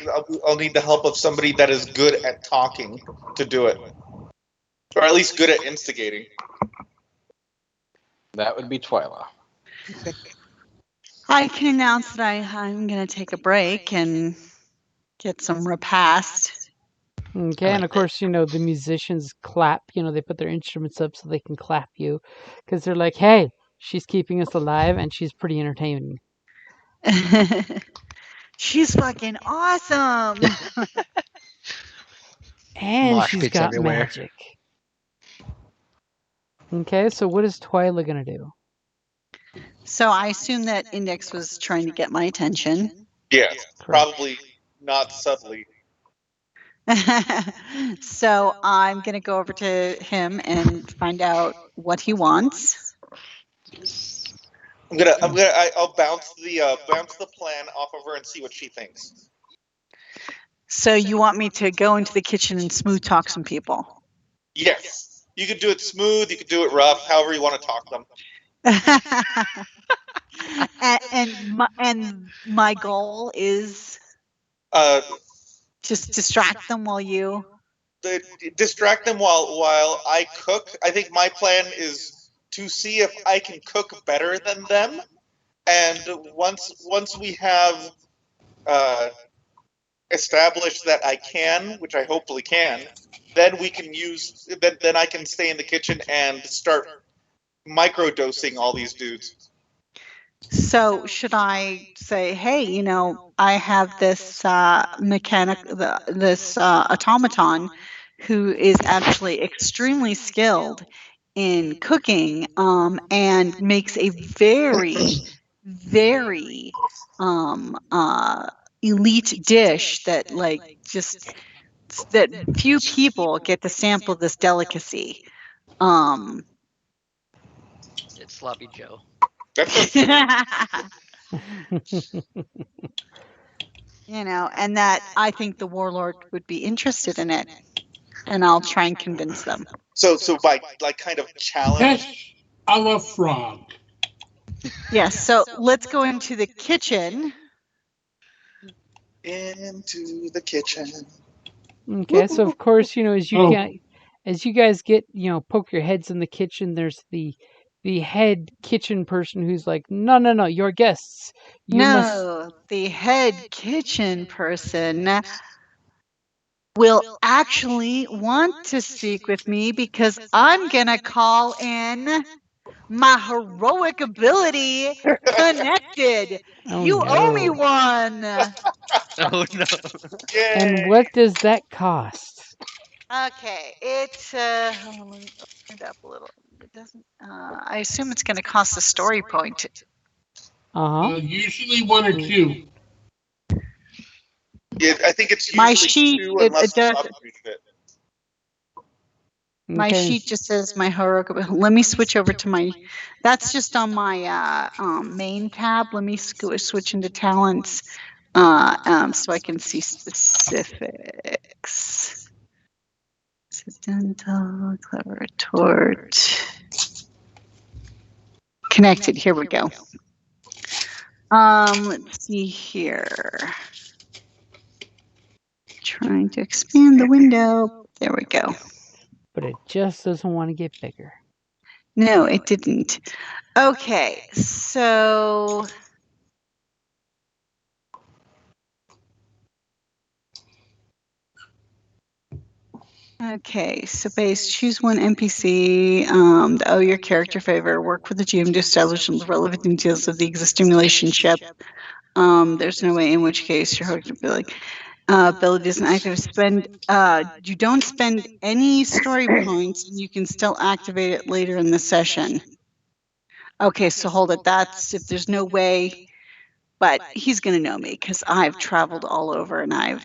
I'll need the help of somebody that is good at talking to do it, or at least good at instigating. That would be Twyla. I can announce that I'm going to take a break and get some repast. Okay, and of course, the musicians clap. They put their instruments up so they can clap you, because they're like, "Hey, she's keeping us alive, and she's pretty entertaining." She's fucking awesome. And Mosh she's pits got everywhere. magic. Okay, so what is Twyla gonna do? So I assume that Index was trying to get my attention. Yes, probably not subtly. So I'm going to go over to him and find out what he wants. I'll bounce the plan off of her and see what she thinks. So you want me to go into the kitchen and smooth talk some people? Yes, you could do it smooth. You could do it rough. However you want to talk them. and my goal is just distract them while you distract them while I cook. I think my plan is to see if I can cook better than them, and once we have established that I can, which I hopefully can, then we can use. Then I can stay in the kitchen and start microdosing all these dudes. So should I say, hey, I have this this automaton who is actually extremely skilled in cooking and makes a very, very elite dish that that few people get to sample this delicacy. It's Sloppy Joe. And that I think the warlord would be interested in it, and I'll try and convince them. So by kind of challenge. Fish a la frog. Yes. So let's go into the kitchen. Into the kitchen. Okay, so of course, as you guys get, poke your heads in the kitchen, there's the head kitchen person who's like, no, your guests. The head kitchen person will actually want to speak with me because I'm going to call in my heroic ability connected. You owe me one. Oh no. And what does that cost? Okay, it's let me open it up a little. It doesn't. I assume it's going to cost a story point. Usually 1 or 2. Yeah, I think it's usually my sheet. 2 unless it My Okay. sheet just says my heroic. Let me switch over to my. That's just on my main tab. Let me switch into talents, so I can see specifics. Accidental, clever retort. Connected. Here we go. Let's see here. Trying to expand the window. There we go. But it just doesn't want to get bigger. No, it didn't. Okay, so Okay, so base, choose one NPC, to owe your character favor, work with the GM to establish the relevant details of the existing relationship. There's no way in which case your host would be like, ability isn't active. You don't spend any story points, and you can still activate it later in the session. Okay, so hold it. That's if there's no way, but he's gonna know me because I've traveled all over and I've,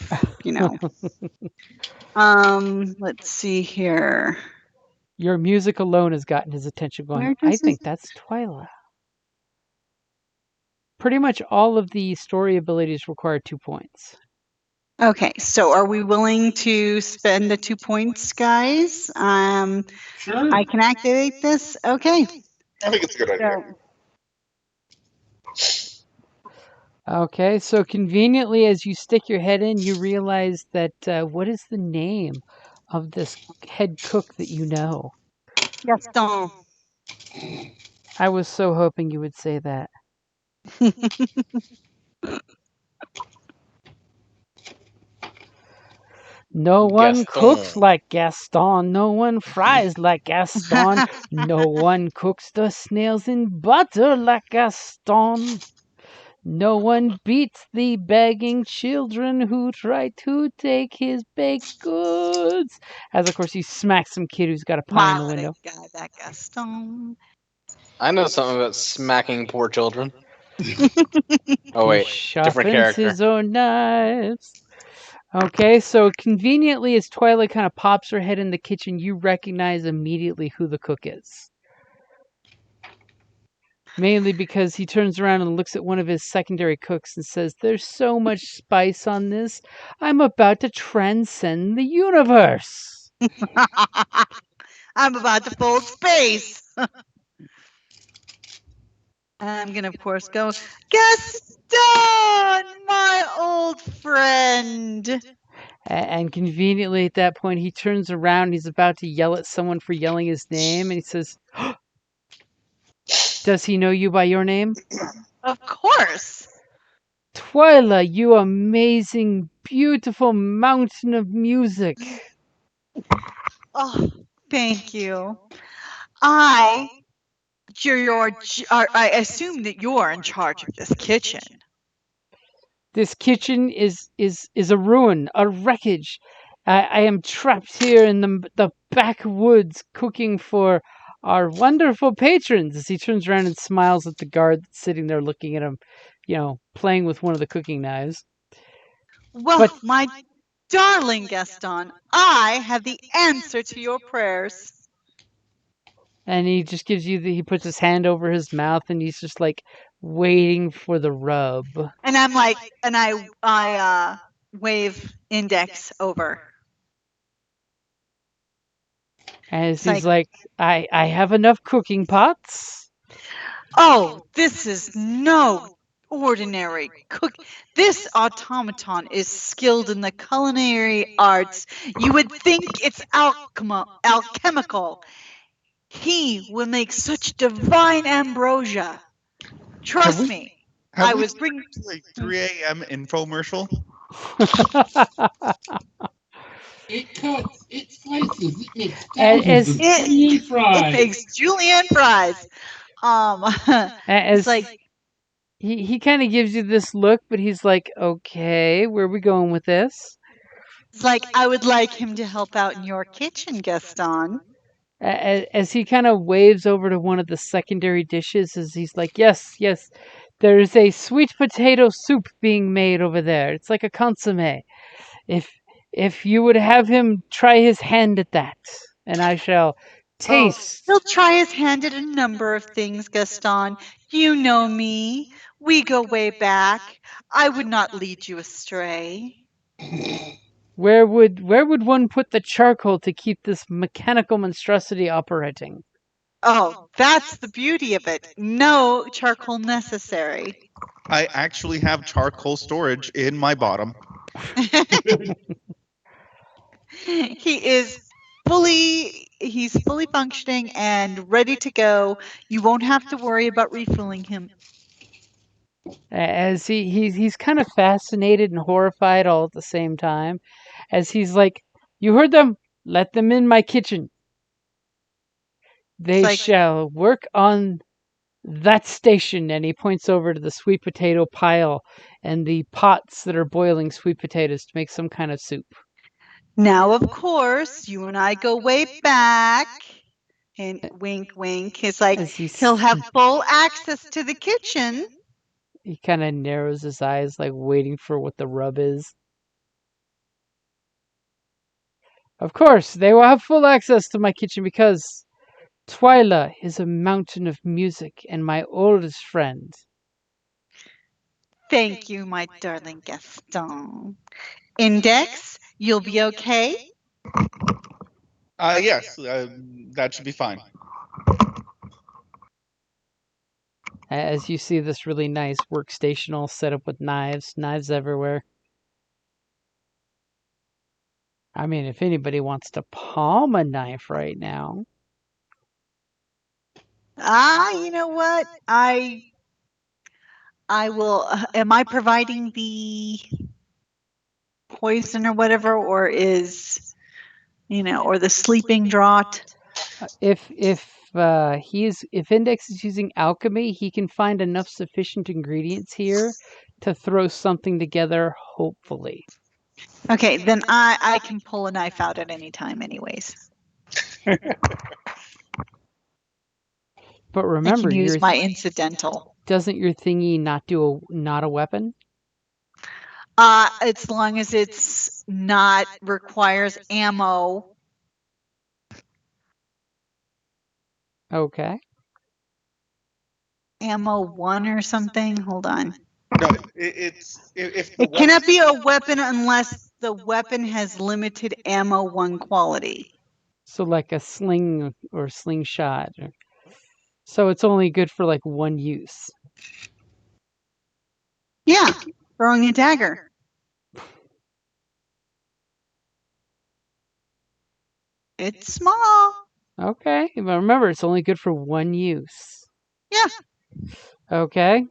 let's see here. Your music alone has gotten his attention going, Where I does think it- that's Twyla. Pretty much all of the story abilities require 2 points. Okay, so are we willing to spend the 2 points, guys? Sure. I can activate this. Okay. I think it's a good idea. Okay, so conveniently, as you stick your head in, you realize that what is the name of this head cook that you know? Gaston. I was so hoping you would say that. No one cooks like Gaston. No one fries like Gaston. No one cooks the snails in butter like Gaston. No one beats the begging children who try to take his baked goods. As, of course, he smacks some kid who's got a pie in the window. Guy, that Gaston. I know something about smacking poor children. Oh wait, different Sharpens character. his own knives. Okay, so conveniently, as Twyla kind of pops her head in the kitchen, you recognize immediately who the cook is. Mainly because he turns around and looks at one of his secondary cooks and says, "There's so much spice on this, I'm about to transcend the universe." I'm about to fold space. I'm going to, of course, go, Gaston, my old friend. And conveniently at that point, he turns around. He's about to yell at someone for yelling his name. And he says, "Does he know you by your name?" Of course. "Twyla, you amazing, beautiful mountain of music." Oh, thank you. I assume that you're in charge of this kitchen. This kitchen is a ruin, a wreckage. I am trapped here in the backwoods cooking for our wonderful patrons. As he turns around and smiles at the guard that's sitting there looking at him, playing with one of the cooking knives. Well, my darling Gaston, I have the answer to your prayers. And he just gives you he puts his hand over his mouth and he's just like waiting for the rub. And I'm like, and I wave index over. As he's like, I have enough cooking pots. Oh, this is no ordinary cook. This automaton is skilled in the culinary arts. You would think it's alchemical. He will make such divine ambrosia. Trust me. I was bringing like 3 a.m. infomercial. It cuts, it slices, it makes Julienne fries. It makes Julienne fries. It's like he kind of gives you this look, but he's like, "Okay, where are we going with this?" It's like, I would like him to help out in your kitchen, Gaston. As he kind of waves over to one of the secondary dishes, as he's like, yes, there's a sweet potato soup being made over there. It's like a consommé. If you would have him try his hand at that, and I shall taste. He'll try his hand at a number of things, Gaston. You know me. We go way back. I would not lead you astray. Where would one put the charcoal to keep this mechanical monstrosity operating? Oh, that's the beauty of it. No charcoal necessary. I actually have charcoal storage in my bottom. He's fully functioning and ready to go. You won't have to worry about refilling him. As he's kind of fascinated and horrified all at the same time, as he's like, "You heard them. Let them in my kitchen. They like- shall work on that station. And he points over to the sweet potato pile and the pots that are boiling sweet potatoes to make some kind of soup. Now, of course, you and I go way back. And wink, wink. It's like As he'll have full access to the kitchen. He kind of narrows his eyes, like waiting for what the rub is. Of course, they will have full access to my kitchen because Twyla is a mountain of music and my oldest friend. Thank you, my darling Gaston. Index, you'll be okay? Yes, that should be fine. As you see this really nice workstation all set up with knives everywhere. I mean, if anybody wants to palm a knife right now. You know what? I will. Am I providing the poison or whatever, or is, or the sleeping draught? If Index is using alchemy, he can find enough sufficient ingredients here to throw something together, hopefully. Okay, then I can pull a knife out at any time, anyways. But remember, I can use my incidental. Doesn't your thingy not a weapon? As long as it's not requires ammo. Okay. Ammo 1 or something. Hold on. No, if it cannot be a weapon unless the weapon has limited ammo 1 quality. So like a sling or slingshot. So it's only good for like 1 use. Yeah, throwing a dagger. It's small. Okay, but remember, it's only good for 1 use. Yeah. Okay.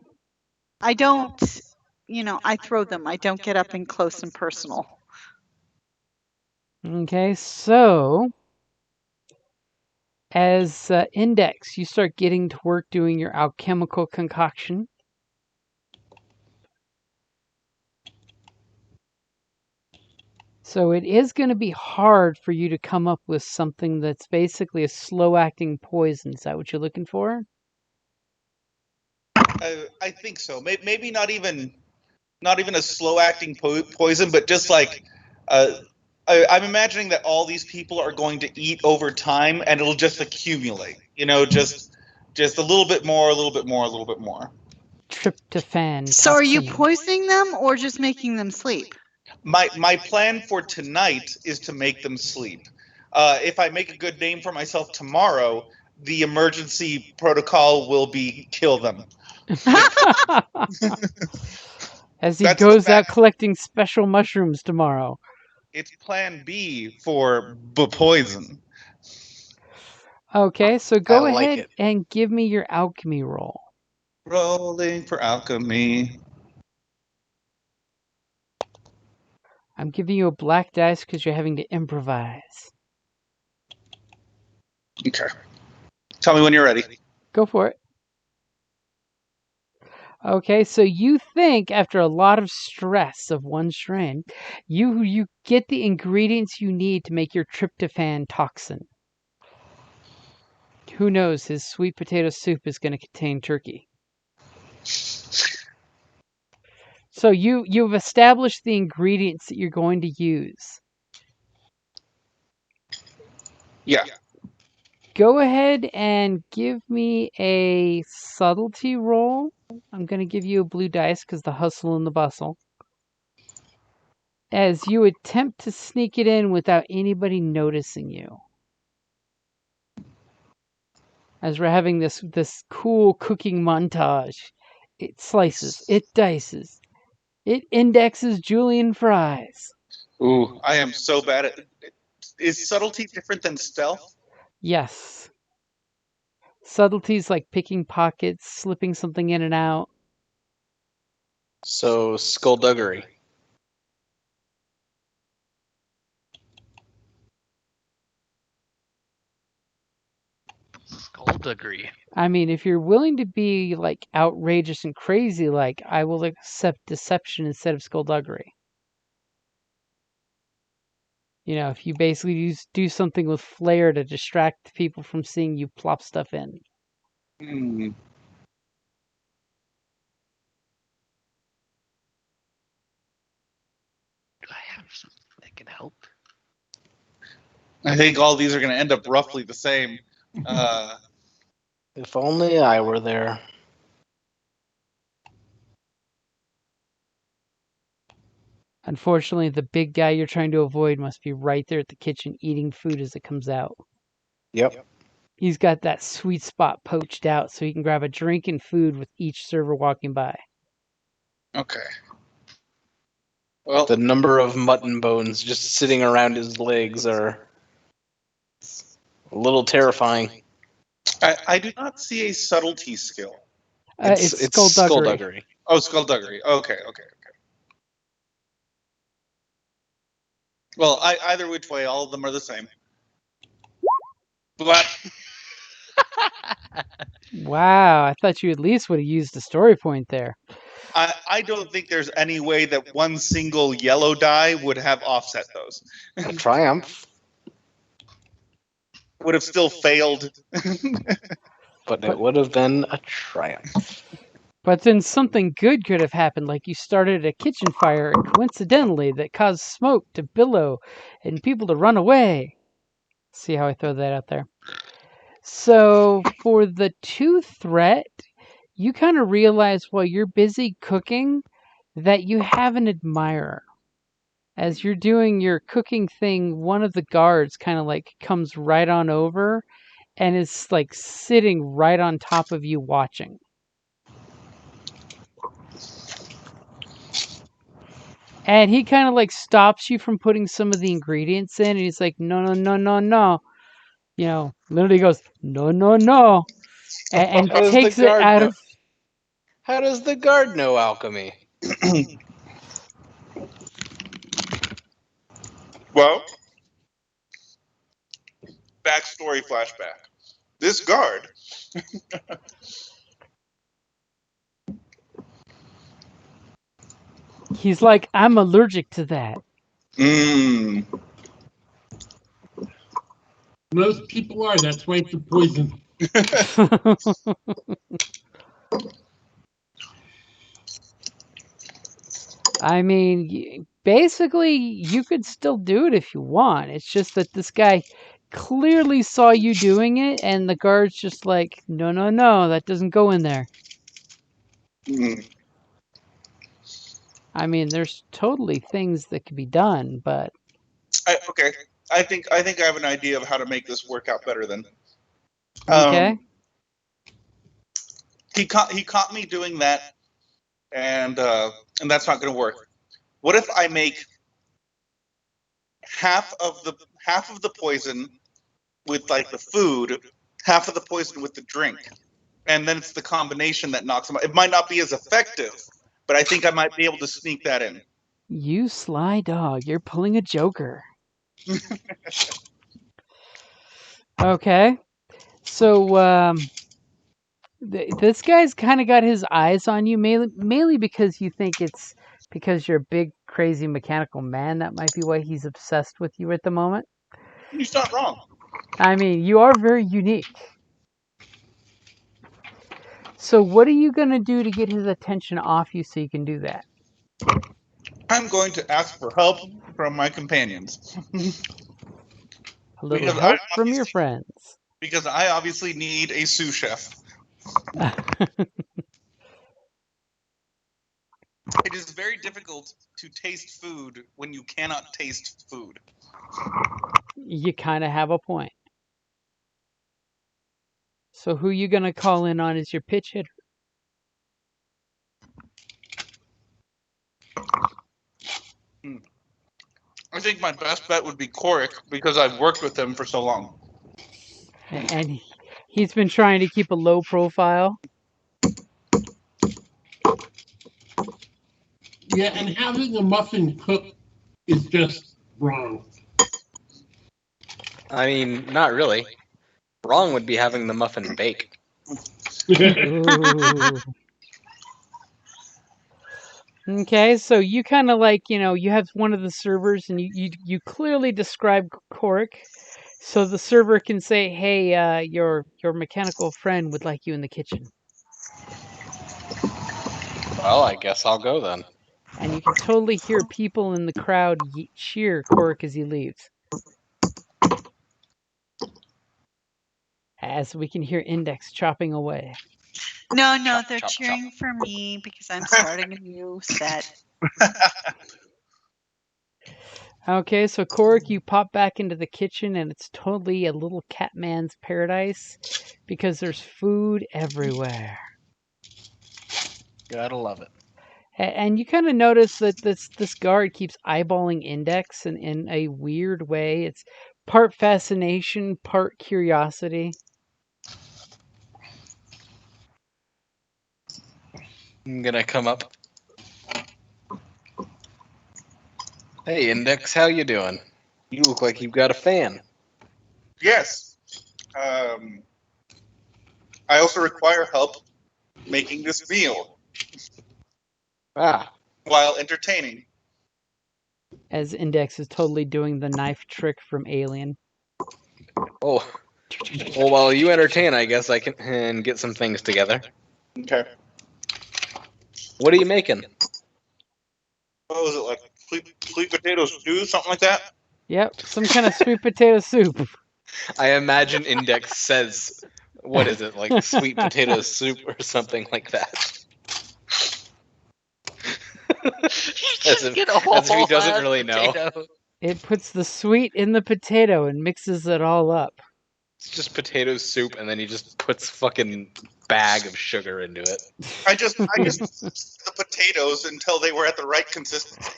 I don't, I throw them. I don't get up and close and personal. Okay, so as Index, you start getting to work doing your alchemical concoction. So it is going to be hard for you to come up with something that's basically a slow-acting poison. Is that what you're looking for? I think so. Maybe not even a slow-acting poison, but just like I'm imagining that all these people are going to eat over time, and it'll just accumulate. Just a little bit more, a little bit more, a little bit more. Tryptophan. So are you toxin. poisoning them or just making them sleep? My plan for tonight is to make them sleep. If I make a good name for myself tomorrow, the emergency protocol will be kill them. As he goes out collecting special mushrooms tomorrow. It's plan B for poison. Okay, so go I like ahead it. and give me your alchemy roll. Rolling for alchemy. I'm giving you a black dice because you're having to improvise. Okay. Tell me when you're ready. Go for it. Okay, so you think after a lot of stress of one strain, you get the ingredients you need to make your tryptophan toxin. Who knows, his sweet potato soup is going to contain turkey. So you've established the ingredients that you're going to use. Yeah. Go ahead and give me a subtlety roll. I'm going to give you a blue dice because the hustle and the bustle. As you attempt to sneak it in without anybody noticing you. As we're having this cool cooking montage. It slices, it dices, it indexes julienne fries. Ooh, I am so bad at. Is subtlety different than stealth? Yes. Subtleties like picking pockets, slipping something in and out. So skullduggery. Skullduggery. I mean, if you're willing to be like outrageous and crazy, like I will accept deception instead of skullduggery. You know, if you basically do something with flair to distract people from seeing you plop stuff in. Hmm. Do I have something that can help? I think all these are going to end up roughly the same. If only I were there. Unfortunately, the big guy you're trying to avoid must be right there at the kitchen eating food as it comes out. Yep. He's got that sweet spot poached out so he can grab a drink and food with each server walking by. Okay. Well, The number of mutton bones just sitting around his legs are a little terrifying. I do not see a subtlety skill. It's skullduggery. Oh, skullduggery. Okay. Well, either which way, all of them are the same. But Wow, I thought you at least would have used a story point there. I don't think there's any way that one single yellow die would have offset those. A triumph. Would have still failed. But it would have been a triumph. But then something good could have happened, like you started a kitchen fire coincidentally that caused smoke to billow and people to run away. See how I throw that out there? So for the 2 threat, you kind of realize while you're busy cooking that you have an admirer. As you're doing your cooking thing, one of the guards kind of like comes right on over and is like sitting right on top of you watching. And he kind of like stops you from putting some of the ingredients in, and he's like, no. You know, literally goes, no. And How does takes the it guard out know? of... How does the guard know alchemy? Well, backstory flashback. This guard. He's like, I'm allergic to that. Most people are. That's why it's a poison. I mean, basically, you could still do it if you want. It's just that this guy clearly saw you doing it, and the guard's just like, no, that doesn't go in there. I mean, there's totally things that could be done, but... Okay. I think I have an idea of how to make this work out better then. Okay. He caught me doing that, and that's not going to work. What if I make half of the poison with like the food, half of the poison with the drink, and then it's the combination that knocks him out. It might not be as effective, but I think I might be able to sneak that in. You sly dog, you're pulling a Joker. Okay. So, this guy's kind of got his eyes on you, mainly because you think it's because you're a big, crazy mechanical man. That might be why he's obsessed with you at the moment. He's not wrong. I mean, you are very unique. So what are you going to do to get his attention off you so you can do that? I'm going to ask for help from my companions. A little help from your friends. Because I obviously need a sous chef. It is very difficult to taste food when you cannot taste food. You kind of have a point. So who you going to call in on as your pitch hitter? I think my best bet would be Korik because I've worked with him for so long. And he's been trying to keep a low profile. Yeah, and having a muffin cook is just wrong. I mean, not really. Wrong would be having the muffin bake. Ooh. Okay, so you kind of like, you have one of the servers and you clearly describe Korik so the server can say, hey, your mechanical friend would like you in the kitchen. Well, I guess I'll go then. And you can totally hear people in the crowd cheer Korik as he leaves. As we can index Index chopping away. No, Chop, they're chop, cheering for me because I'm starting a new set. Okay, so Korik, you pop back into the kitchen and it's totally a little Catman's paradise because there's food everywhere. Gotta love it. And you kind of notice that this guard keeps eyeballing Index in a weird way. It's part fascination, part curiosity. I'm gonna come up. Hey, Index, how you doing? You look like you've got a fan. Yes. I also require help making this meal Ah, while entertaining. As Index is totally doing the knife trick from Alien. oh. Well, while you entertain, I guess I can get some things together. Okay. What are you making? What was it, like sweet potato stew, something like that? Yep, some kind of sweet potato soup. I imagine Index says, what is it, like sweet potato soup or something like that. As if he doesn't really know. It puts the sweet in the potato and mixes it all up. It's just potato soup, and then he just puts fucking bag of sugar into it. I just the potatoes until they were at the right consistency.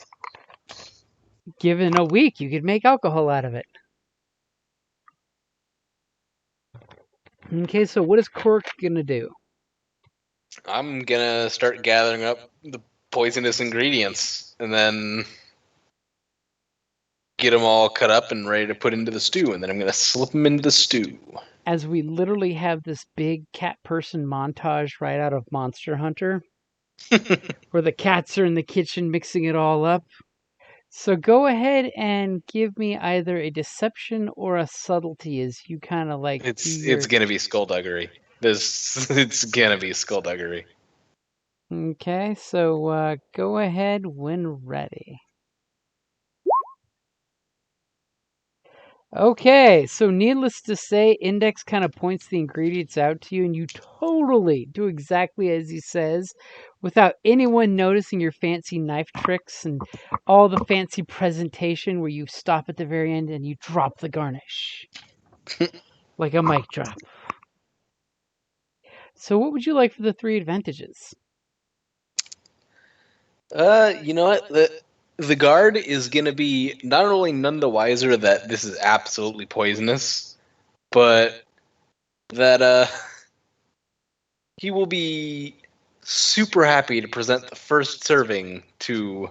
Given a week, you could make alcohol out of it. Okay, so what is Korik gonna do? I'm gonna start gathering up the poisonous ingredients, and then get them all cut up and ready to put into the stew, and then I'm gonna slip them into the stew. As we literally have this big cat person montage right out of Monster Hunter, where the cats are in the kitchen mixing it all up. So go ahead and give me either a deception or a subtlety as you kind of like. It's gonna be skullduggery. It's gonna be skullduggery. Okay, so go ahead when ready. Okay, so needless to say, Index kind of points the ingredients out to you, and you totally do exactly as he says without anyone noticing your fancy knife tricks and all the fancy presentation where you stop at the very end and you drop the garnish. Like a mic drop. So what would you like for the 3 advantages? You know what? The guard is gonna be not only none the wiser that this is absolutely poisonous, but that he will be super happy to present the first serving to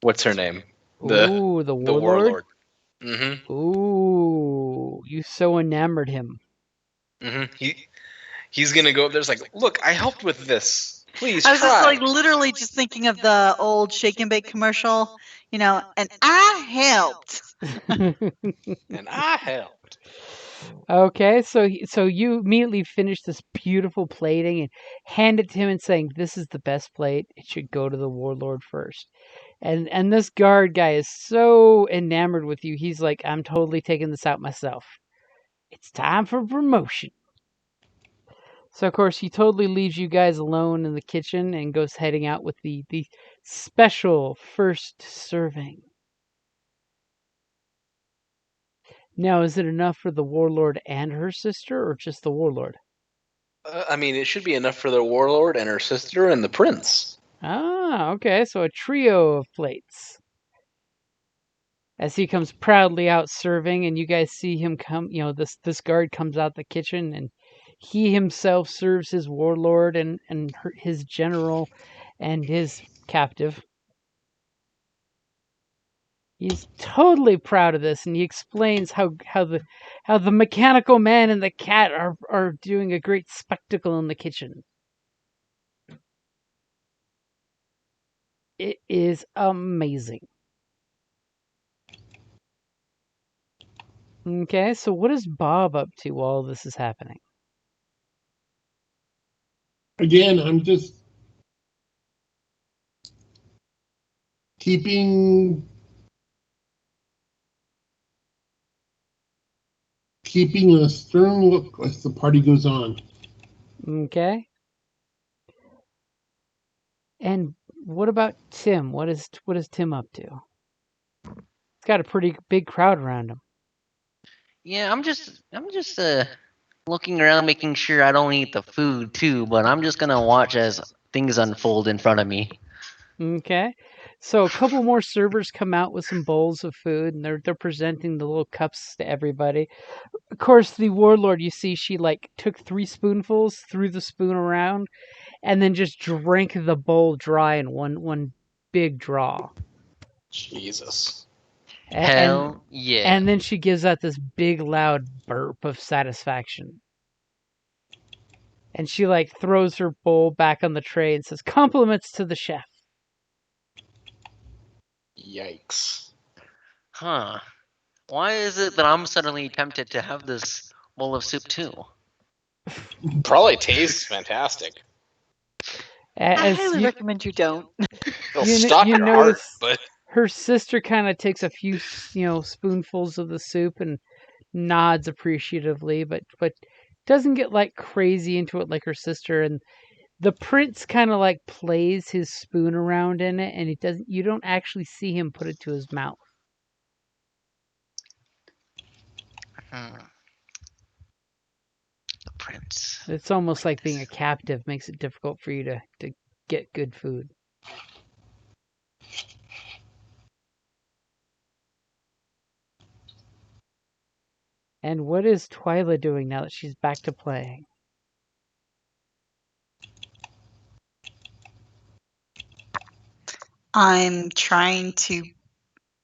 what's her name? Ooh, the warlord? Mm-hmm. Ooh, you so enamored him. Mm-hmm. He's gonna go up there. It's like, look, I helped with this. Please I was try. just like literally just thinking of the old Shake and Bake commercial, and I helped. And I helped. Okay, so you immediately finish this beautiful plating and hand it to him and saying, "This is the best plate. It should go to the warlord first." And this guard guy is so enamored with you. He's like, "I'm totally taking this out myself. It's time for promotion." So of course he totally leaves you guys alone in the kitchen and goes heading out with the special first serving. Now, is it enough for the warlord and her sister, or just the warlord? I mean, it should be enough for the warlord and her sister and the prince. Ah, okay, so a trio of plates. As he comes proudly out serving, and you guys see him come, this guard comes out the kitchen, and he himself serves his warlord and his general and his captive. He's totally proud of this, and he explains how the mechanical man and the cat are doing a great spectacle in the kitchen. It is amazing. Okay, so what is Bob up to while this is happening? Again, I'm just keeping a stern look as the party goes on. Okay. And what about Tim? What is Tim up to? He's got a pretty big crowd around him. Yeah, I'm just looking around, making sure I don't eat the food too. But I'm just gonna watch as things unfold in front of me. Okay. So a couple more servers come out with some bowls of food, and they're presenting the little cups to everybody. Of course, the warlord, you see, she like took 3 spoonfuls, threw the spoon around, and then just drank the bowl dry in one big draw. Jesus. Hell yeah. And then she gives out this big loud burp of satisfaction. And she like throws her bowl back on the tray and says, "Compliments to the chef." Yikes. Huh. Why is it that I'm suddenly tempted to have this bowl of soup too? Probably tastes fantastic. I highly recommend you don't. It'll stop your heart, but her sister kind of takes a few, spoonfuls of the soup and nods appreciatively, but doesn't get like crazy into it like her sister. And the prince kind of like plays his spoon around in it, and you don't actually see him put it to his mouth. The prince. It's almost like being a captive makes it difficult for you to get good food. And what is Twyla doing now that she's back to playing? I'm trying to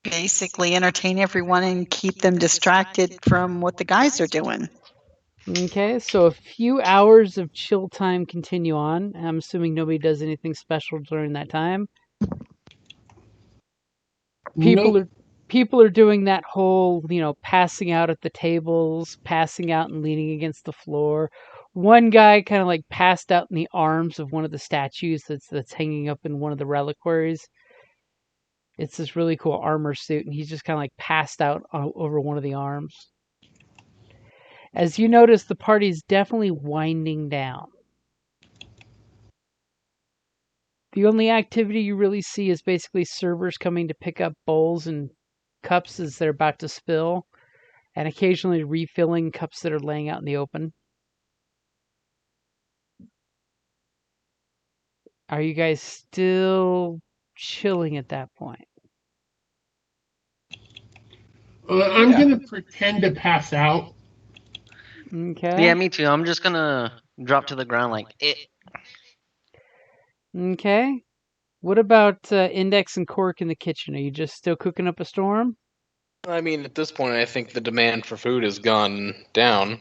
basically entertain everyone and keep them distracted from what the guys are doing. Okay, so a few hours of chill time continue on. I'm assuming nobody does anything special during that time. People are doing that whole, passing out at the tables, passing out and leaning against the floor. One guy kind of like passed out in the arms of one of the statues that's hanging up in one of the reliquaries. It's this really cool armor suit, and he's just kind of like passed out over one of the arms. As you notice, the party's definitely winding down. The only activity you really see is basically servers coming to pick up bowls and cups as they're about to spill, and occasionally refilling cups that are laying out in the open. Are you guys still chilling at that point? I'm going to pretend to pass out. Okay. Yeah, me too. I'm just gonna drop to the ground like it. Okay. What about Index and Cork in the kitchen? Are you just still cooking up a storm? I mean, at this point, I think the demand for food has gone down.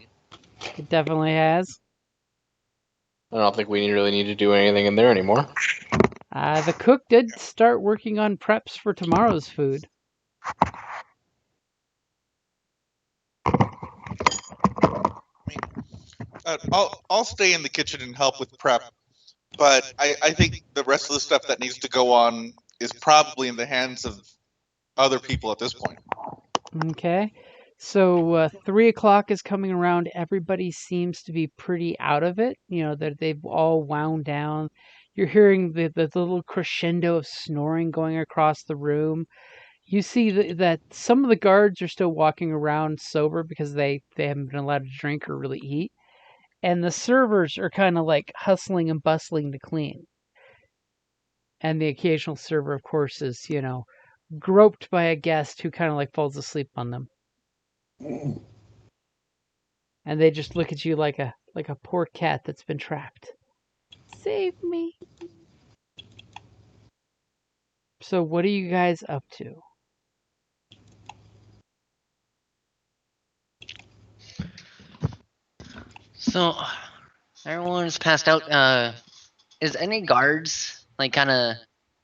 It definitely has. I don't think we really need to do anything in there anymore. The cook did start working on preps for tomorrow's food. I'll stay in the kitchen and help with prep, but I think the rest of the stuff that needs to go on is probably in the hands of other people at this point. Okay. So 3 o'clock is coming around. Everybody seems to be pretty out of it. That they've all wound down. You're hearing the little crescendo of snoring going across the room. You see that some of the guards are still walking around sober because they haven't been allowed to drink or really eat. And the servers are kind of like hustling and bustling to clean. And the occasional server, of course, is, groped by a guest who kind of like falls asleep on them. And they just look at you like a poor cat that's been trapped. Save me. So what are you guys up to? So everyone's passed out. Is any guards like kind of?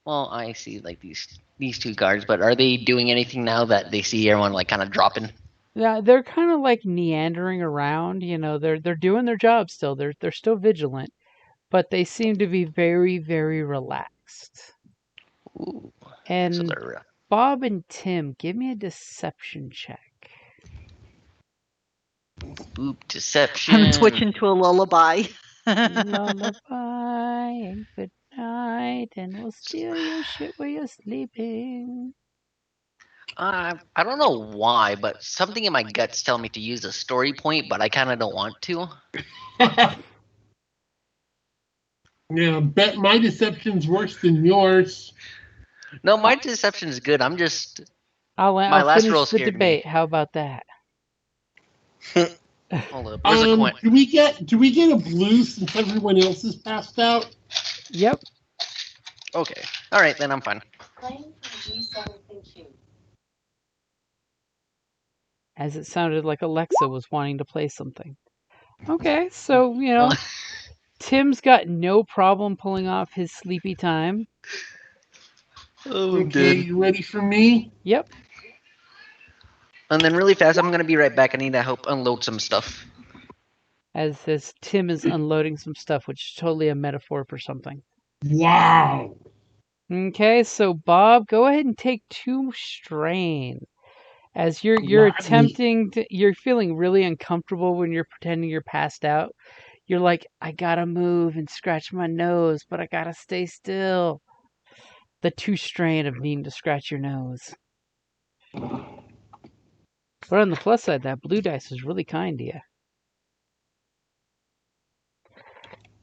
Well, I see like these two guards, but are they doing anything now that they see everyone like kind of dropping? Yeah, they're kind of like meandering around. They're doing their job still. They're still vigilant, but they seem to be very, very relaxed. Ooh, so And they're Bob and Tim, give me a deception check. boop deception. I'm switching to a lullaby. Lullaby and good night, and we'll steal your shit while you're sleeping. I don't know why, but something in my guts tell me to use a story point, but I kind of don't want to. Yeah, bet my deception's worse than yours. No, my deception is good. I'm just I'll my last finish roll the scared debate. me. How about that? Hold up, where's the coin? Do we get a blue since everyone else is passed out? Yep. Okay, all right, then I'm fine. Playing from G7 Q. As it sounded like Alexa was wanting to play something. Okay, so Tim's got no problem pulling off his sleepy time. Oh, Okay, you ready for me? Yep. And then really fast, I'm gonna be right back. I need to help unload some stuff. As Tim is unloading some stuff, which is totally a metaphor for something. Wow. Okay, so Bob, go ahead and take 2 strain. As you're Gladly. attempting to, you're feeling really uncomfortable when you're pretending you're passed out. You're like, I gotta move and scratch my nose, but I gotta stay still. The 2 strain of needing to scratch your nose. But on the plus side, that blue dice is really kind to you.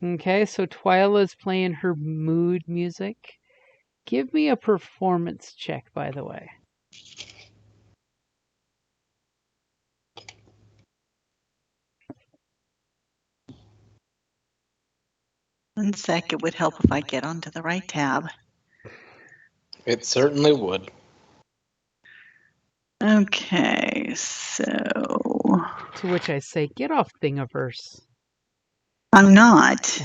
Okay, so Twyla's playing her mood music. Give me a performance check, by the way. One sec, it would help if I get onto the right tab. It certainly would. Okay, so To which I say, get off Thingiverse. I'm not.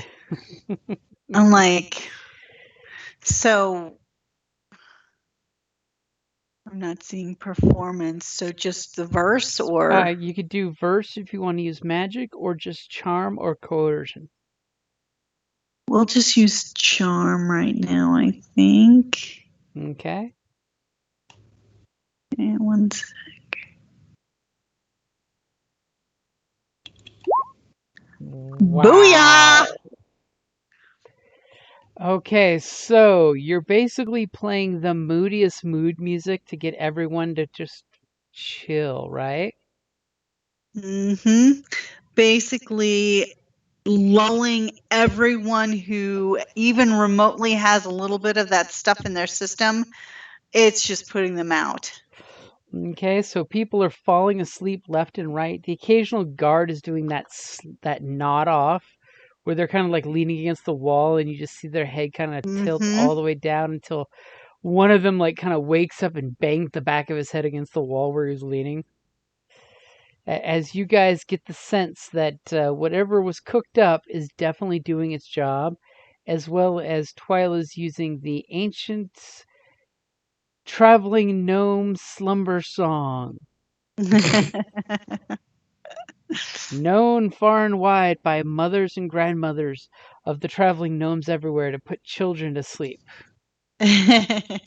I'm like, so I'm not seeing performance. So just the verse, or You could do verse if you want to use magic, or just charm or coercion. we'll just use charm right now, I think. Okay. And one sec. Wow. Booyah! Okay, so you're basically playing the moodiest mood music to get everyone to just chill, right? Mm-hmm. Basically lulling everyone who even remotely has a little bit of that stuff in their system. It's just putting them out. Okay, so people are falling asleep left and right. The occasional guard is doing that nod off, where they're kind of like leaning against the wall, and you just see their head kind of tilt all the way down until one of them like kind of wakes up and bangs the back of his head against the wall where he's leaning. As you guys get the sense that whatever was cooked up is definitely doing its job, as well as Twyla's using the ancient traveling gnome slumber song, known far and wide by mothers and grandmothers of the traveling gnomes everywhere to put children to sleep. It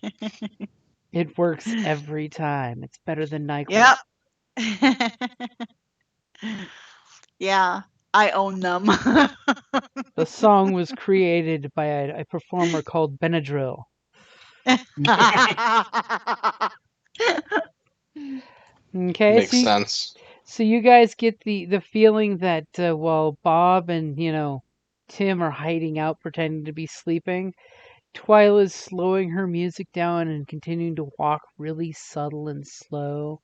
works every time. It's better than NyQuil. Yep. Yeah, I own them. The song was created by a performer called Benadryl. Okay, Makes sense. So you guys get the feeling that while Bob and Tim are hiding out pretending to be sleeping, Twyla's slowing her music down and continuing to walk really subtle and slow.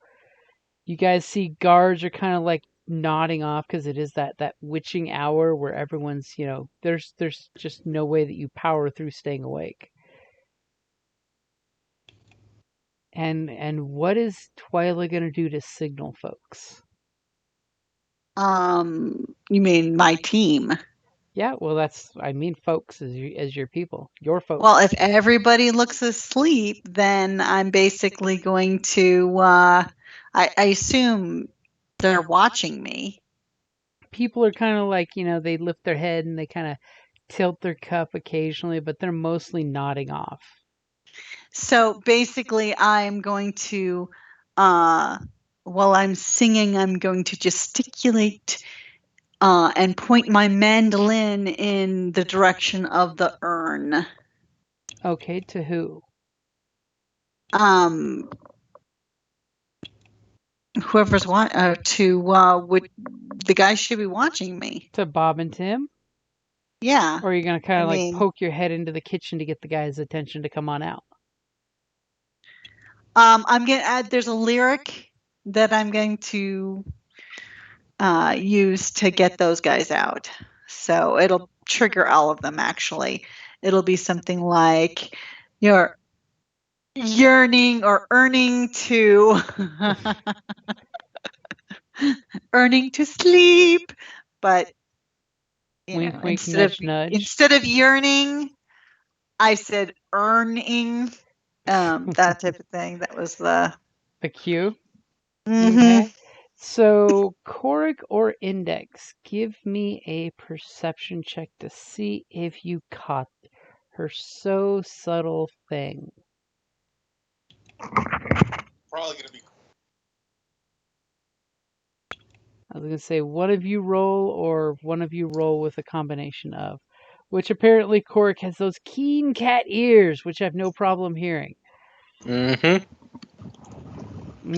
You guys see guards are kind of like nodding off because it is that witching hour where everyone's there's just no way that you power through staying awake. And what is Twyla gonna do to signal folks? You mean my team? Yeah, well, I mean folks as your people, your folks. Well, if everybody looks asleep, then I'm basically going to, I assume they're watching me. People are kind of like, they lift their head and they kind of tilt their cup occasionally, but they're mostly nodding off. So basically, I'm going to, while I'm singing, I'm going to gesticulate and point my mandolin in the direction of the urn. Okay, to who? Whoever's the guys should be watching me. To Bob and Tim? Yeah. Or are you going to kind of poke your head into the kitchen to get the guys' attention to come on out? I'm going to add, there's a lyric that I'm going to use to get those guys out. So it'll trigger all of them, actually. It'll be something like, you're yearning or earning to earning to sleep, but wink, wink, instead of yearning, I said earning. That type of thing. That was the cue. Mm-hmm. Okay. So, Korik or Index, give me a perception check to see if you caught her so subtle thing. Probably gonna be. I was going to say one of you roll or one of you roll with a combination of, which apparently Korik has those keen cat ears, which I have no problem hearing. Mm-hmm.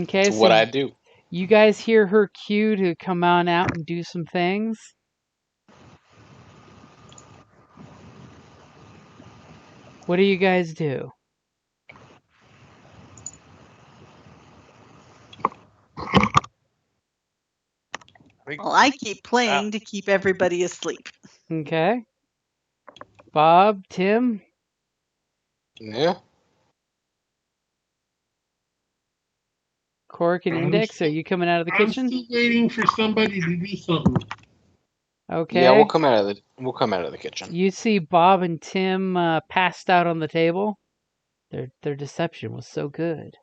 Okay, That's what I do. You guys hear her cue to come on out and do some things? What do you guys do? Well, I keep playing to keep everybody asleep. Okay. Bob, Tim? Yeah. Korik and Index, are you coming out of the kitchen? I'm still waiting for somebody to do something. Okay. Yeah, we'll come out of the kitchen. You see Bob and Tim passed out on the table. Their deception was so good.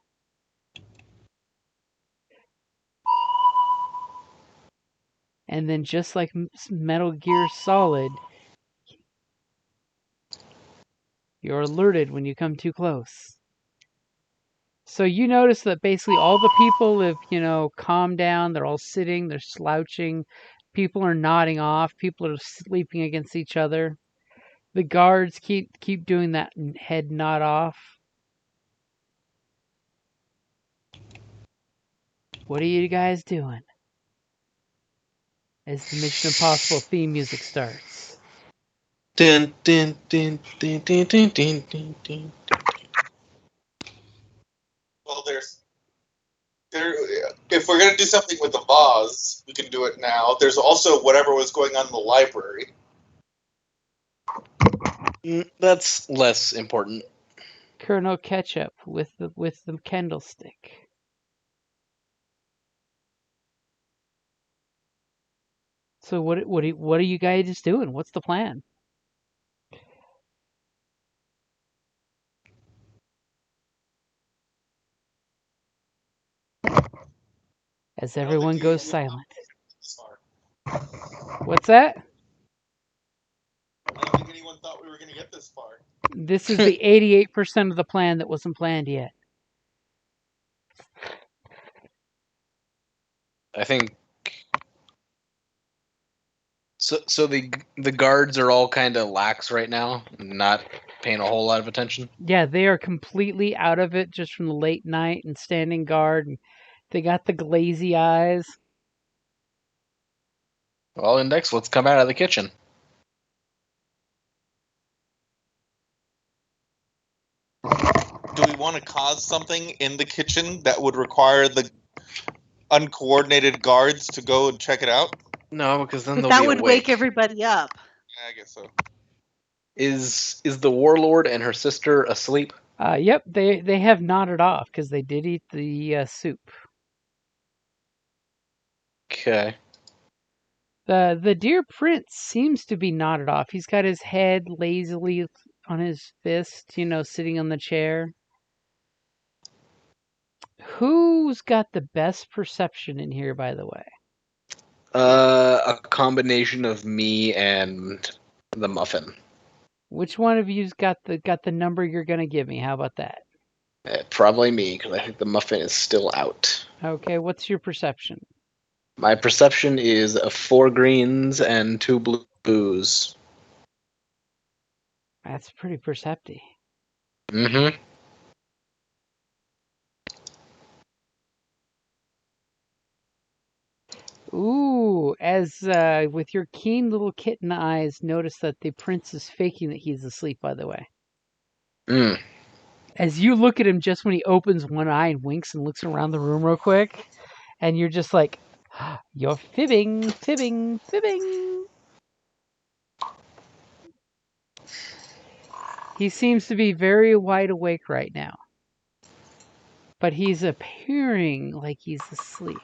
And then just like Metal Gear Solid, you're alerted when you come too close. So you notice that basically all the people have, calmed down. They're all sitting, they're slouching. People are nodding off. People are sleeping against each other. The guards keep doing that head nod off. What are you guys doing? As the Mission Impossible theme music starts. Dun, dun, dun, dun, dun, dun, dun, dun, dun. Well, if we're gonna do something with the vase, we can do it now. There's also whatever was going on in the library. That's less important. Colonel Ketchup with the candlestick. So what are you guys doing? What's the plan? As everyone goes silent. What's that? I don't think anyone thought we were going to get this far. This is the 88% of the plan that wasn't planned yet. I think so the guards are all kind of lax right now, not paying a whole lot of attention. Yeah, they are completely out of it just from the late night and standing guard, and they got the glazy eyes. Well, Index, let's come out of the kitchen. Do we want to cause something in the kitchen that would require the uncoordinated guards to go and check it out? No, because then they'll that be would awake. wake everybody up. Yeah, I guess so. Is the warlord and her sister asleep? Yep, they have nodded off because they did eat the soup. Okay. The dear prince seems to be nodded off. He's got his head lazily on his fist, sitting on the chair. Who's got the best perception in here, by the way? A combination of me and the muffin. Which one of you's got the number you're gonna give me? How about that? Probably me, because I think the muffin is still out. Okay, what's your perception? My perception is 4 greens and 2 blues. That's pretty perceptive. Mm-hmm. Ooh, as with your keen little kitten eyes, notice that the prince is faking that he's asleep, by the way. Mm. As you look at him just when he opens one eye and winks and looks around the room real quick, and you're just like, you're fibbing, fibbing, fibbing. He seems to be very wide awake right now. But he's appearing like he's asleep.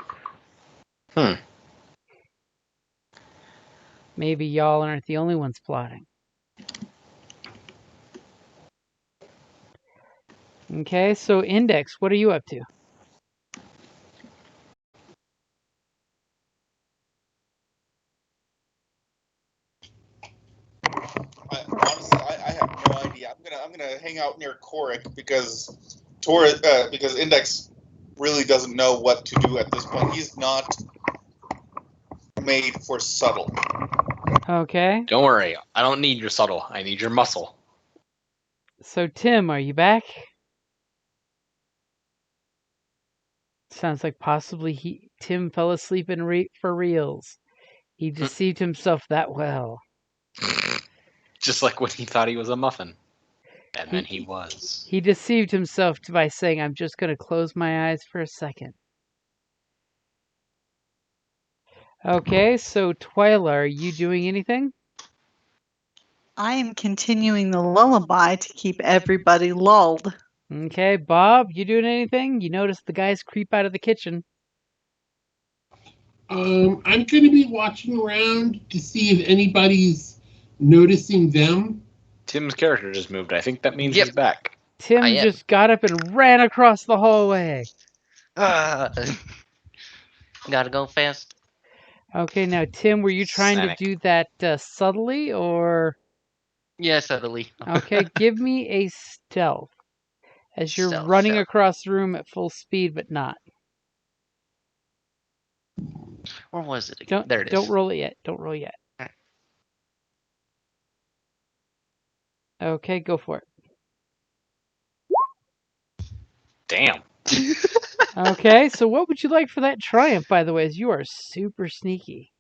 Maybe y'all aren't the only ones plotting. Okay, so Index, what are you up to? Honestly, I have no idea. I'm gonna hang out near Korik because because Index really doesn't know what to do at this point. He's not made for subtle. Okay. Don't worry, I don't need your subtle. I need your muscle. So Tim, are you back? Sounds like possibly Tim fell asleep for reals. He deceived himself that well. Just like when he thought he was a muffin. And then he was. He deceived himself by saying, I'm just going to close my eyes for a second. Okay, so Twyla, are you doing anything? I am continuing the lullaby to keep everybody lulled. Okay, Bob, you doing anything? You notice the guys creep out of the kitchen. I'm going to be watching around to see if anybody's noticing them. Tim's character just moved. I think that means he's back. Tim just got up and ran across the hallway. Gotta go fast. Okay, now Tim, were you trying Sonic. to do that subtly or? Yeah, subtly. Okay, give me a stealth. As you're Stealth, running stealth. across the room at full speed, but not. Where was it? Don't, There it is. Don't roll it yet. Don't roll yet. Okay, go for it. Damn. Okay, so what would you like for that triumph, by the way, as you are super sneaky?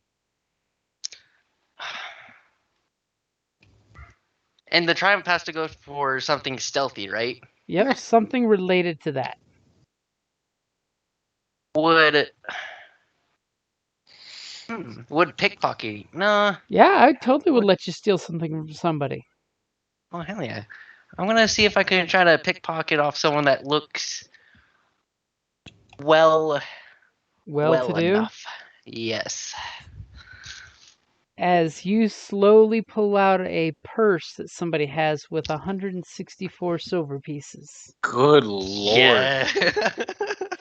And the triumph has to go for something stealthy, right? Yep, something related to that. Would pickpocketing? No. Yeah, I totally would let you steal something from somebody. Oh, hell yeah. I'm going to see if I can try to pickpocket off someone that looks well to do. enough. Yes. As you slowly pull out a purse that somebody has with 164 silver pieces. Good lord. Yeah.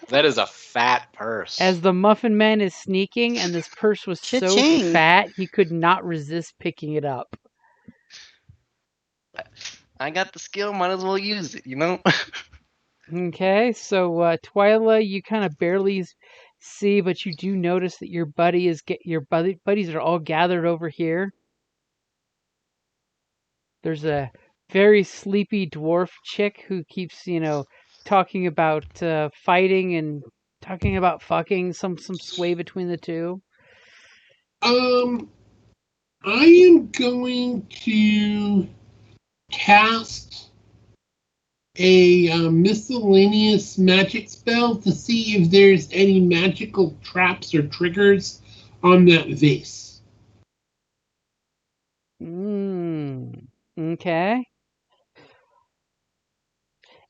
That is a fat purse. As the Muffin Man is sneaking, and this purse was so Cha-ching. fat, he could not resist picking it up. I got the skill, might as well use it, you know? Okay, so Twyla, you kind of barely see, but you do notice that your buddies are all gathered over here. There's a very sleepy dwarf chick who keeps, talking about fighting and talking about fucking, some sway between the two. I am going to cast a miscellaneous magic spell to see if there's any magical traps or triggers on that vase. Okay.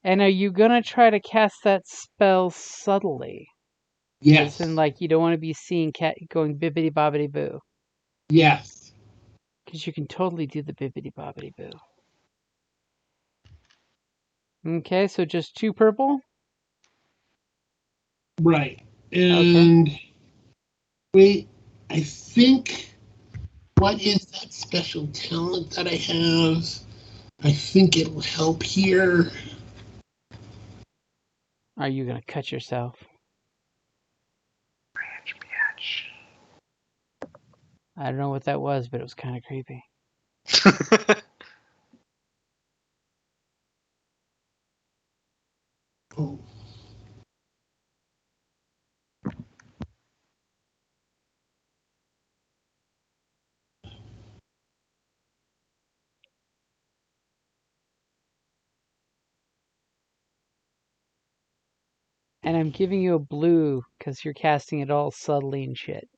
And are you gonna try to cast that spell subtly? Yes. And like you don't want to be seen cat going bibbity bobbity boo. Yes. Because you can totally do the bibbity bobbity boo. Okay, so just 2 purple? Right. And wait, I think, what is that special talent that I have? I think it will help here. Are you going to cut yourself? I don't know what that was, but it was kind of creepy. Oh. And I'm giving you a blue because you're casting it all subtly and shit.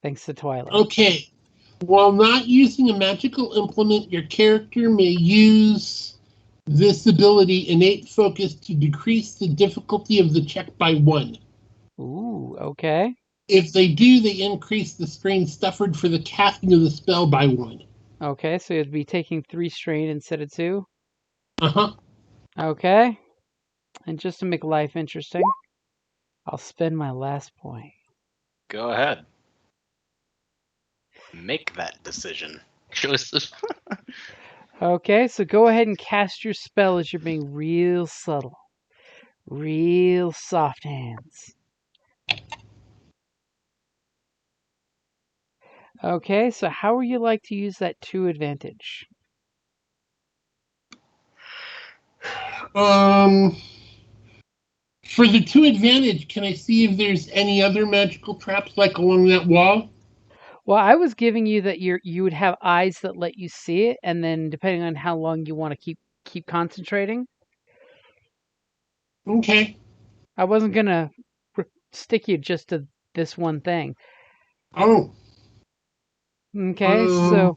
Thanks to Twilight. Okay. While not using a magical implement, your character may use this ability, Innate Focus, to decrease the difficulty of the check by 1. Ooh, okay. If they do, they increase the strain suffered for the casting of the spell by 1. Okay, so you'd be taking 3 strain instead of 2? Uh-huh. Okay. And just to make life interesting, I'll spend my last point. Go ahead. Make that decision. Joseph. Okay, so go ahead and cast your spell as you're being real subtle. Real soft hands. Okay, so how would you like to use that 2 advantage? For the 2 advantage, can I see if there's any other magical traps like along that wall? Well, I was giving you that you would have eyes that let you see it, and then depending on how long you want to keep concentrating. Okay. I wasn't gonna stick you just to this one thing. Oh. Okay, so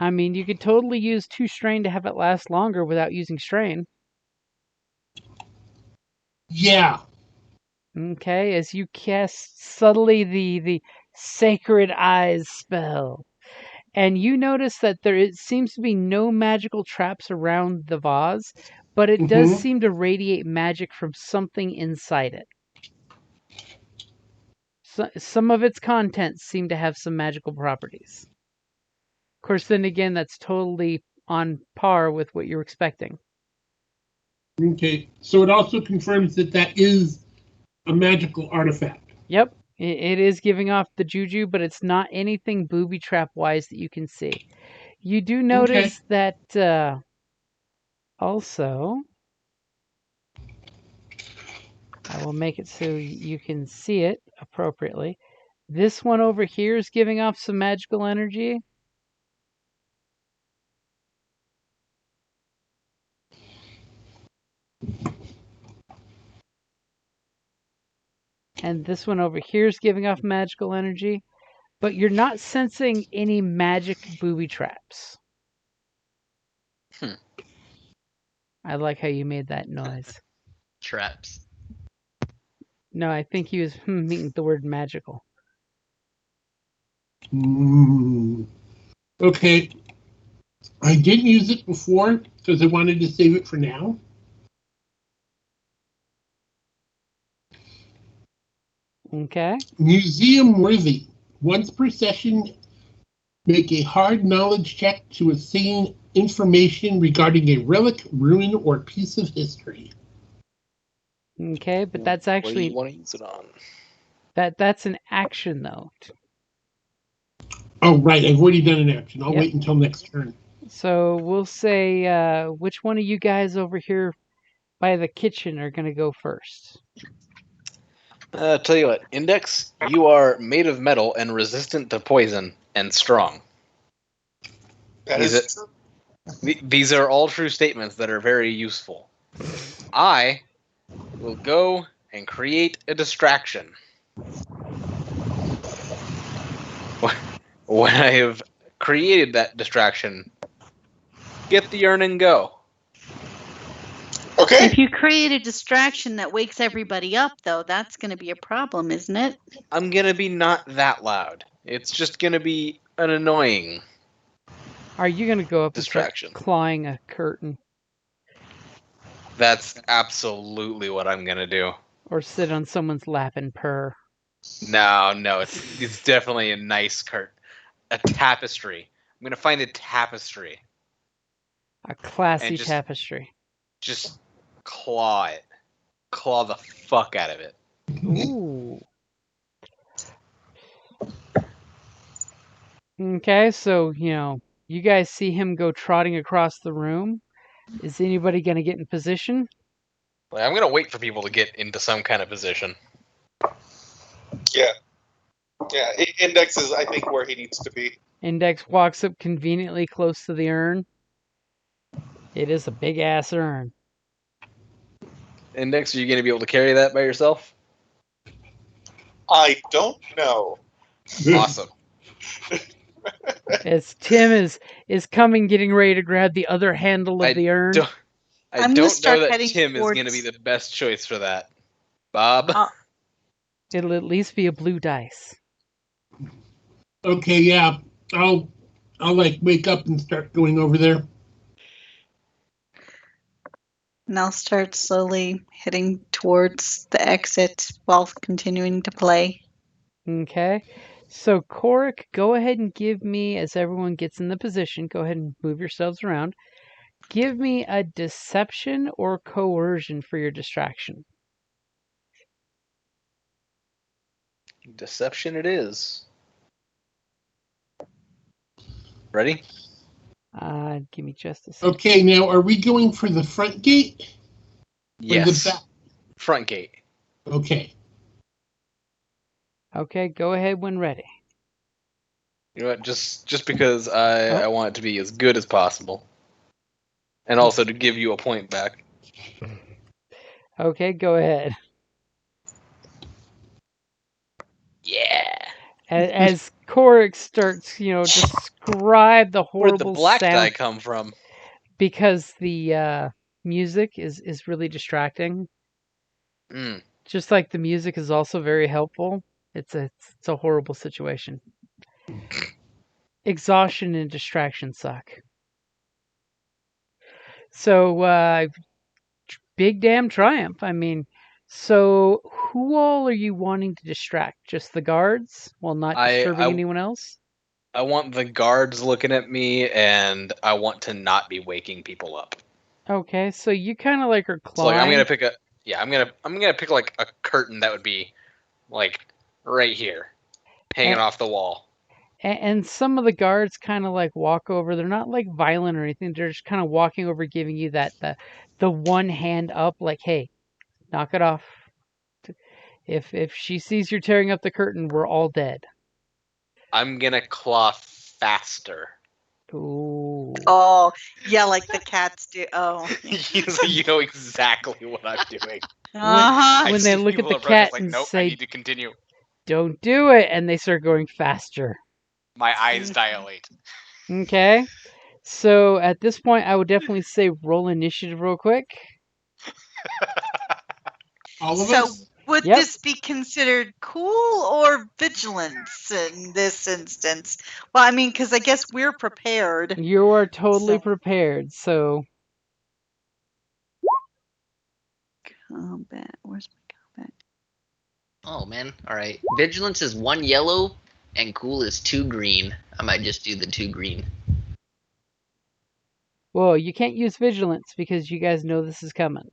I mean, you could totally use 2 strain to have it last longer without using strain. Yeah. Okay, as you cast subtly the Sacred Eyes spell. And you notice that seems to be no magical traps around the vase, but it does seem to radiate magic from something inside it. So, some of its contents seem to have some magical properties. Of course, then again, that's totally on par with what you're expecting. Okay, so it also confirms that that is a magical artifact. Yep, it is giving off the juju, but it's not anything booby trap wise that you can see. You do notice that also, I will make it so you can see it appropriately. This one over here is giving off some magical energy. And this one over here is giving off magical energy. But you're not sensing any magic booby traps. I like how you made that noise. Traps. No, I think he was meaning the word magical. Okay. I didn't use it before because I wanted to save it for now. Okay. Museum worthy. Once per session, make a hard knowledge check to attain information regarding a relic, ruin, or piece of history. Okay, but that's actually. What do you want to use it on? That's an action though. Oh, right. I've already done an action. I'll wait until next turn. So we'll say, which one of you guys over here by the kitchen are going to go first? Tell you what, Index, you are made of metal and resistant to poison and strong. These are all true statements that are very useful. I will go and create a distraction. When I have created that distraction, get the urn and go. Okay. If you create a distraction that wakes everybody up, though, that's going to be a problem, isn't it? I'm gonna be not that loud. It's just gonna be an annoying. Are you going to go up Distraction. and start clawing a curtain That's absolutely what I'm gonna do. or sit on someone's lap and purr? No, it's definitely a nice curtain. A tapestry. I'm gonna find a tapestry. A classy And just- tapestry. Just claw it. Claw the fuck out of it. Ooh. Okay, so, you guys see him go trotting across the room. Is anybody going to get in position? Like, I'm gonna wait for people to get into some kind of position. Yeah. Yeah. Index is, I think, where he needs to be. Index walks up conveniently close to the urn. It is a big ass urn. Index, are you gonna be able to carry that by yourself? I don't know. Awesome. As Tim is coming, getting ready to grab the other handle of I the urn. I I'm gonna don't start know that heading Tim is gonna be towards- the best choice for that. Bob? It'll at least be a blue dice. Okay, yeah. I'll like wake up and start going over there. And I'll start slowly heading towards the exit while continuing to play. Okay. So, Korik, go ahead and give me, as everyone gets in the position, go ahead and move yourselves around. Give me a deception or coercion for your distraction. Deception it is. Ready? Give me just a second. Okay, now are we going for the front gate? Or Yes. the back? Front gate. Okay. Okay, go ahead when ready. You know what? Just because I want it to be as good as possible. And also to give you a point back. Okay, go ahead. Yeah. As Korik starts, describe the Where'd horrible the black sound, die come from? because the music is really distracting. Mm. Just like the music is also very helpful. It's a horrible situation. Exhaustion and distraction suck. So, big damn triumph. I mean, so who all are you wanting to distract? Just the guards while not disturbing anyone else? I want the guards looking at me, and I want to not be waking people up. Okay, so you kind of like are So clawing. like I'm gonna pick I'm gonna pick like a curtain that would be like right here, hanging off the wall. And some of the guards kind of like walk over. They're not like violent or anything. They're just kind of walking over, giving you the one hand up, like, "Hey, knock it off. If she sees you're tearing up the curtain, we're all dead." I'm gonna claw faster. Ooh. Oh, yeah, like the cats do. Oh. So you know exactly what I'm doing. Uh-huh. When I they see look at people the approach, cat it's like, and nope, I say, need to continue. "Don't do it," and they start going faster. My eyes dilate. Okay. So at this point, I would definitely say roll initiative real quick. All of So us? would Yep. this be considered cool or vigilance in this instance? Well, I mean, because I guess we're prepared. You are totally So- prepared. So Combat. Where's my combat? Oh man. All right. Vigilance is 1 yellow, and cool is 2 green. I might just do the 2 green. well, you can't use vigilance because you guys know this is coming.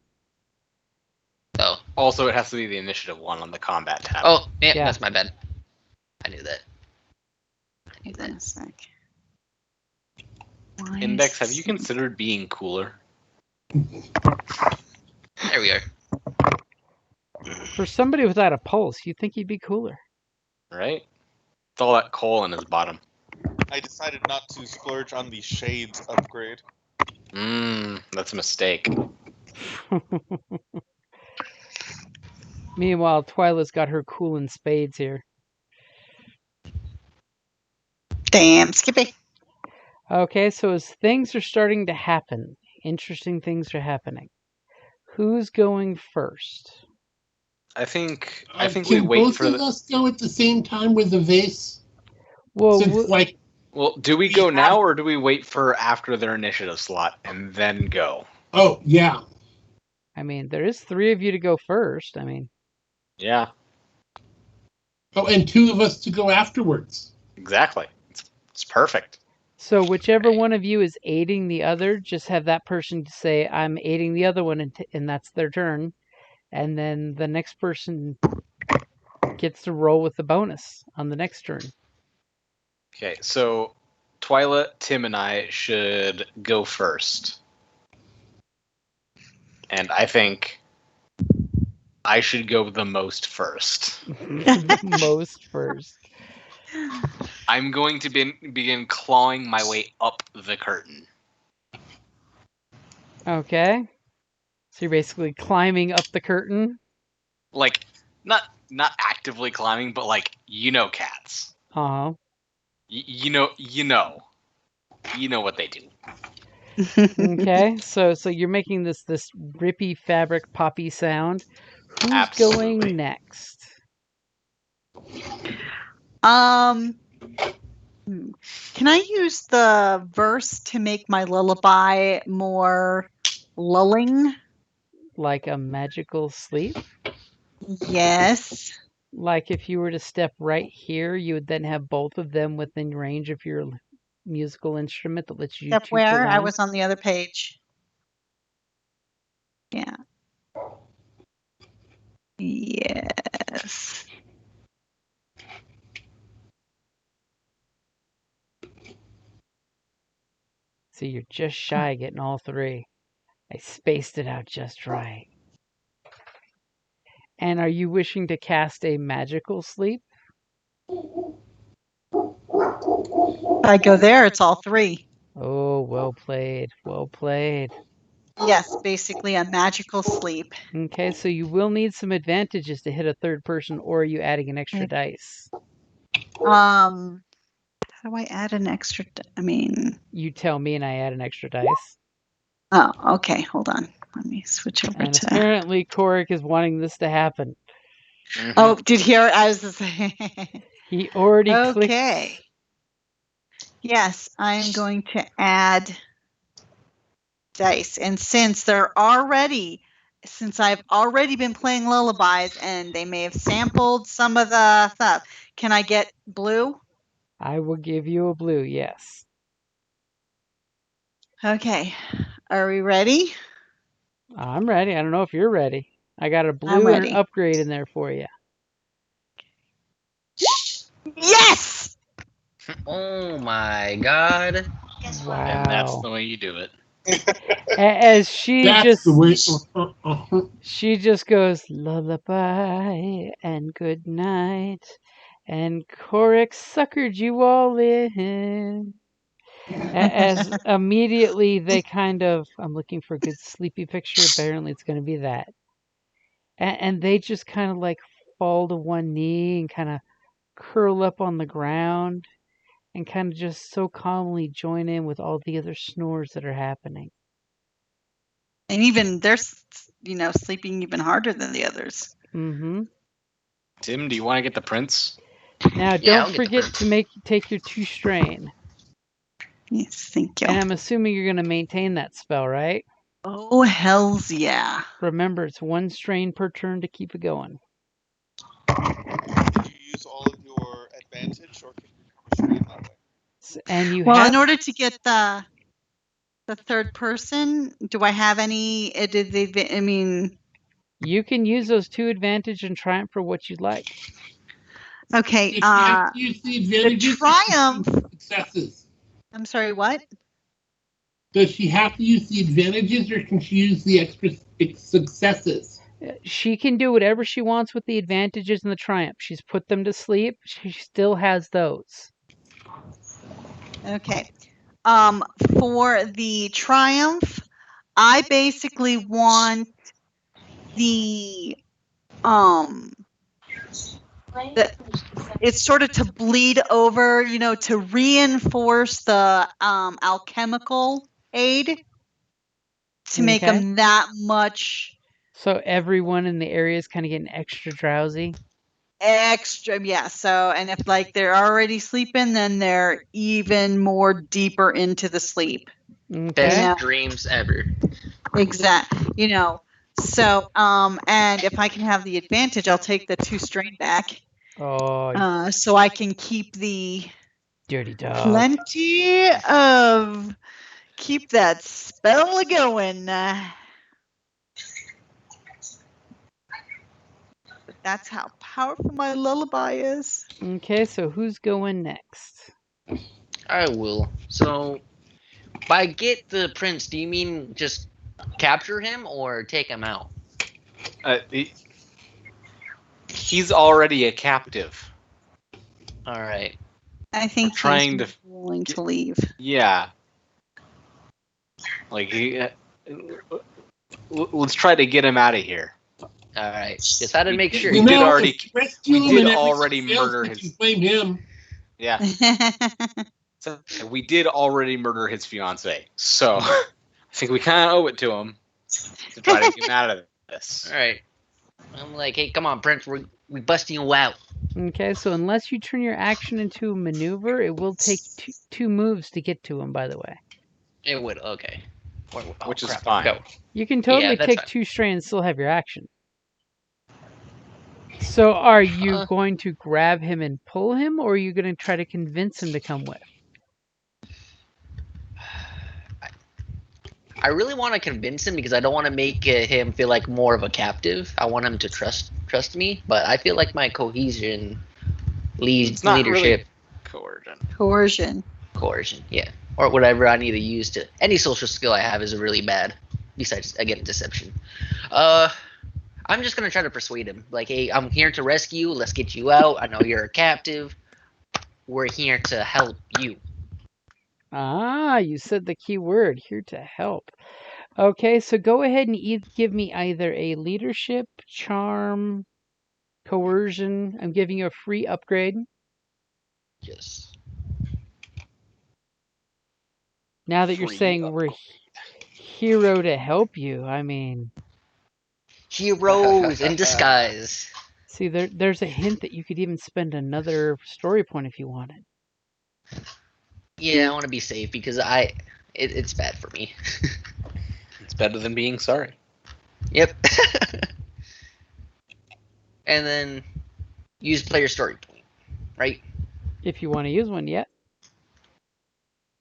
Oh. Also, it has to be the initiative one on the combat tab. Oh, yeah, Yeah. that's my bad. I knew that. Hang on a sec. Why Index, is have you this- considered being cooler? There we are. For somebody without a pulse, you'd think he'd be cooler. Right? It's all that coal in his bottom. I decided not to splurge on the shades upgrade. That's a mistake. Meanwhile, Twyla's got her cool in spades here. Damn, Skippy. Okay, so as things are starting to happen, interesting things are happening. Who's going first? I think Can we wait both for of the. us go at the same time with the vase? Well, Since, like, Well, do we go now or do we wait for after their initiative slot and then go? oh, yeah. I mean, there is 3 of you to go first. I mean, Yeah, Oh, and 2 of us to go afterwards. exactly. It's perfect. so whichever one of you is aiding the other, just have that person say, "I'm aiding the other one," and that's their turn. And then the next person gets to roll with the bonus on the next turn. Okay, so Twyla, Tim, and I should go first. And I think I should go the most first. Most first. I'm going to begin clawing my way up the curtain. Okay. So you're basically climbing up the curtain. Like, not actively climbing, but like, cats. Uh-huh. You know what they do. Okay. So you're making this rippy fabric poppy sound. Who's Absolutely. going next? Can I use the verse to make my lullaby more lulling? Like a magical sleep? Yes. Like if you were to step right here, you would then have both of them within range of your musical instrument that lets you Step choose where? I one. was on the other page. Yeah. Yes. So you're just shy of getting all 3. I spaced it out just right. And are you wishing to cast a magical sleep? If I go there, it's all 3. Oh, well played. Well played. Yes, basically a magical sleep. Okay, so you will need some advantages to hit a third person, or are you adding an extra dice? How do I add an extra? You tell me and I add an extra dice. Oh, okay. Hold on. Let me switch over And to. apparently Korik is wanting this to happen. Mhm. Oh, did hear? I was just He already clicked. okay. Yes, I'm going to add dice, and since I've already been playing lullabies, and they may have sampled some of the stuff, can I get blue? I will give you a blue, yes. Okay. Are we ready? I'm ready. I don't know if you're ready. I got a I'm blue and ready. an upgrade in there for you. Yes! Oh my god. Wow. And that's the way you do it. As she That's the way. she just goes lullaby and good night, and Korik suckered you all in. As immediately they kind of, I'm looking for a good sleepy picture. Apparently, it's going to be that, and they just kind of like fall to one knee and kind of curl up on the ground, and kind of just so calmly join in with all the other snores that are happening. And even they're, sleeping even harder than the others. Mm-hmm. Tim, do you want to get the prince? Now, Yeah, I'll don't get the forget prince. to take your 2 strain. Yes, thank you. And I'm assuming you're going to maintain that spell, right? Oh, hells yeah. Remember, it's 1 strain per turn to keep it going. Do you use all of your advantage, or can you recover strain that way? And you Well, have in order to get the third person, do I have any? you can use those 2 advantage and triumph for what you'd like. Okay. If you have to use the advantages, triumph. Successes. I'm sorry. What? Does she have to use the advantages, or can she use the extra successes? She can do whatever she wants with the advantages and the triumph. She's put them to sleep. She still has those. Okay. For the triumph, I basically want it's sort of to bleed over, to reinforce the alchemical aid, to make them that much So everyone in the area is kind of getting extra drowsy. Extra, yeah. So, and if like they're already sleeping, then they're even more deeper into the sleep. Okay. Best dreams ever. Exactly. So, and if I can have the advantage, I'll take the 2 strain back. Oh, So I can keep the dirty dog. plenty of keep that spell going. That's how powerful my lullaby is. Okay, so who's going next? I will. So, by get the prince, do you mean just capture him or take him out? He's already a captive. All right. I think trying he's to willing to leave. Yeah. Like let's try to get him out of here. All right. Just had to make sure. We You did know, already- if you rescue we him did and everything already fails, murder we his- can blame him. Yeah. So we did already murder his fiance. So I think we kind of owe it to him to try to get him out of this. All right. I'm like, hey, come on, Prince. We busting you out. Okay, so unless you turn your action into a maneuver, it will take two moves to get to him, by the way. It would. Okay. Which is crap, fine. Go. You can totally that's take fine. 2 strain and still have your action. So are you going to grab him and pull him, or are you going to try to convince him to come with? I really want to convince him because I don't want to make him feel like more of a captive. I want him to trust me, but I feel like my cohesion leads It's not leadership. Coercion. Coercion, yeah. Or whatever I need to use to any social skill I have is really bad. Besides, again, deception. I'm just gonna try to persuade him. Like, hey, I'm here to rescue. Let's get you out. I know you're a captive. We're here to help you. Ah, you said the key word, here to help. Okay, so go ahead and give me either a leadership, charm, coercion. I'm giving you a free upgrade. Yes. Now that you're Free saying we're hero to help you, I mean... Heroes in disguise. See, there's a hint that you could even spend another story point if you wanted. Yeah, I want to be safe because it's bad for me. It's better than being sorry. Yep. And then use player story point, right? If you want to use one yet.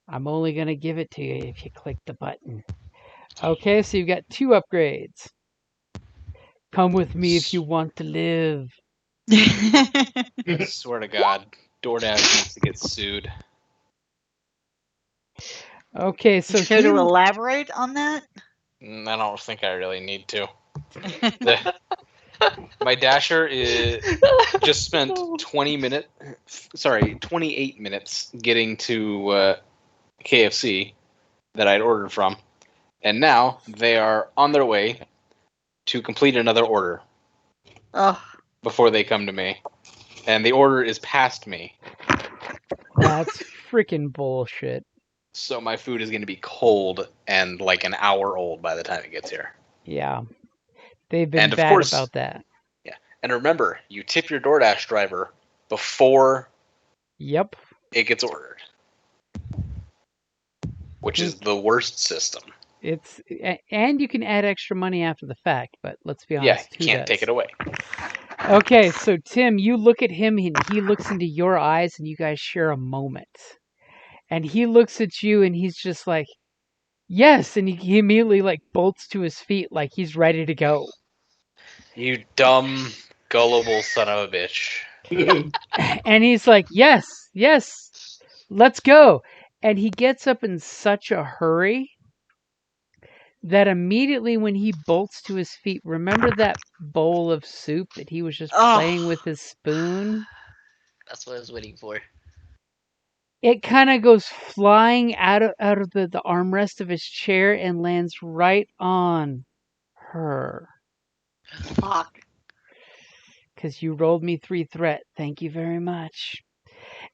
I'm only going to give it to you if you click the button. Okay, so you've got 2 upgrades. Come with me if you want to live. Swear to God, DoorDash needs to get sued. Okay, so Care to here, elaborate on that? I don't think I really need to. My Dasher just spent 28 minutes getting to KFC that I'd ordered from, and now they are on their way to complete another order Oh, before they come to me, and the order is past me. that's freaking bullshit. So my food is going to be cold and like an hour old by the time it gets here. Yeah, they've been And of bad course- about that. Yeah, and remember, you tip your DoorDash driver before Yep. it gets ordered, which is the worst system. And you can add extra money after the fact, but let's be Yeah, honest, you can't take it away. Okay, so Tim, you look at him and he looks into your eyes and you guys share a moment. And he looks at you and he's just like, yes, and he immediately like bolts to his feet like he's ready to go. You dumb, gullible son of a bitch. And he's like, yes, let's go. And he gets up in such a hurry that immediately when he bolts to his feet, remember that bowl of soup that he was just playing with his spoon? That's what I was waiting for. It kind of goes flying out of the armrest of his chair and lands right on her. fuck. Because you rolled me 3 threat. Thank you very much.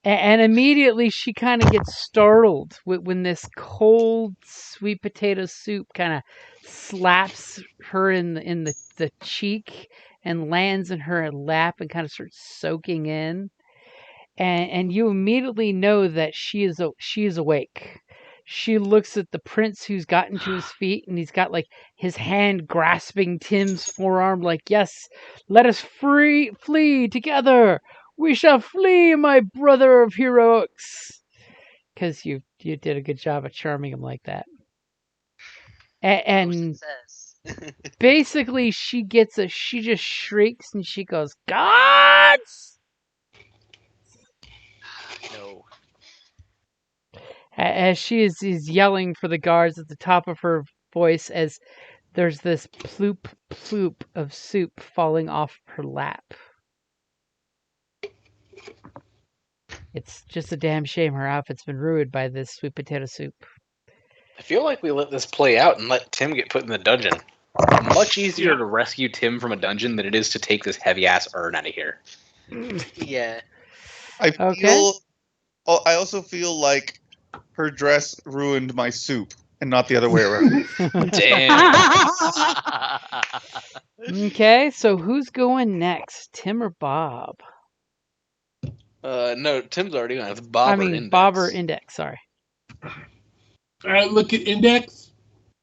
And immediately she kind of gets startled when this cold sweet potato soup kind of slaps her in the cheek and lands in her lap and kind of starts soaking in. And you immediately know that she is awake. She looks at the prince who's gotten to his feet, and he's got like his hand grasping Tim's forearm, like, "Yes, let us flee together. We shall flee, my brother of heroics." Because you did a good job of charming him like that. And basically, she just shrieks and she goes, "Gods!" No. As she is yelling for the guards at the top of her voice, as there's this ploop ploop of soup falling off her lap. It's just a damn shame her outfit's been ruined by this sweet potato soup. I feel like we let this play out and let Tim get put in the dungeon. Much easier to rescue Tim from a dungeon than it is to take this heavy ass urn out of here. Yeah. I also feel like her dress ruined my soup and not the other way around. Damn. Okay, so who's going next, Tim or Bob? No, Tim's already gone. It's Bob or Index. Bob or Index, sorry. All right, look at Index.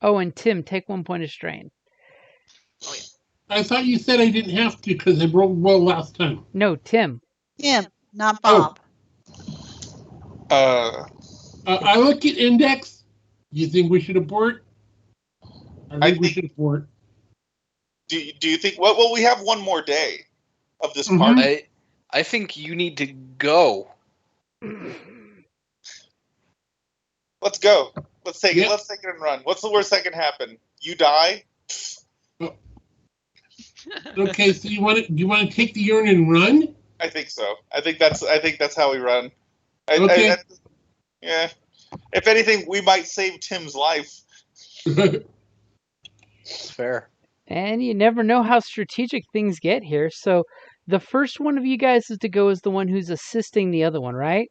Oh, and Tim, take 1 point of strain. Oh, yeah. I thought you said I didn't have to because I rolled well last time. No, Tim. Tim, not Bob. I look at Index. You think we should abort? I think we should abort. Do you think? Well, we have one more day of this Mhm. party. I think you need to go. Let's go. Let's take Yep. it. Let's take it and run. What's the worst that can happen? You die. Okay, so do you want to take the urn and run? I think so. I think that's how we run. Okay. Yeah. If anything, we might save Tim's life. It's fair. And you never know how strategic things get here. So the first one of you guys is to go is the one who's assisting the other one, right?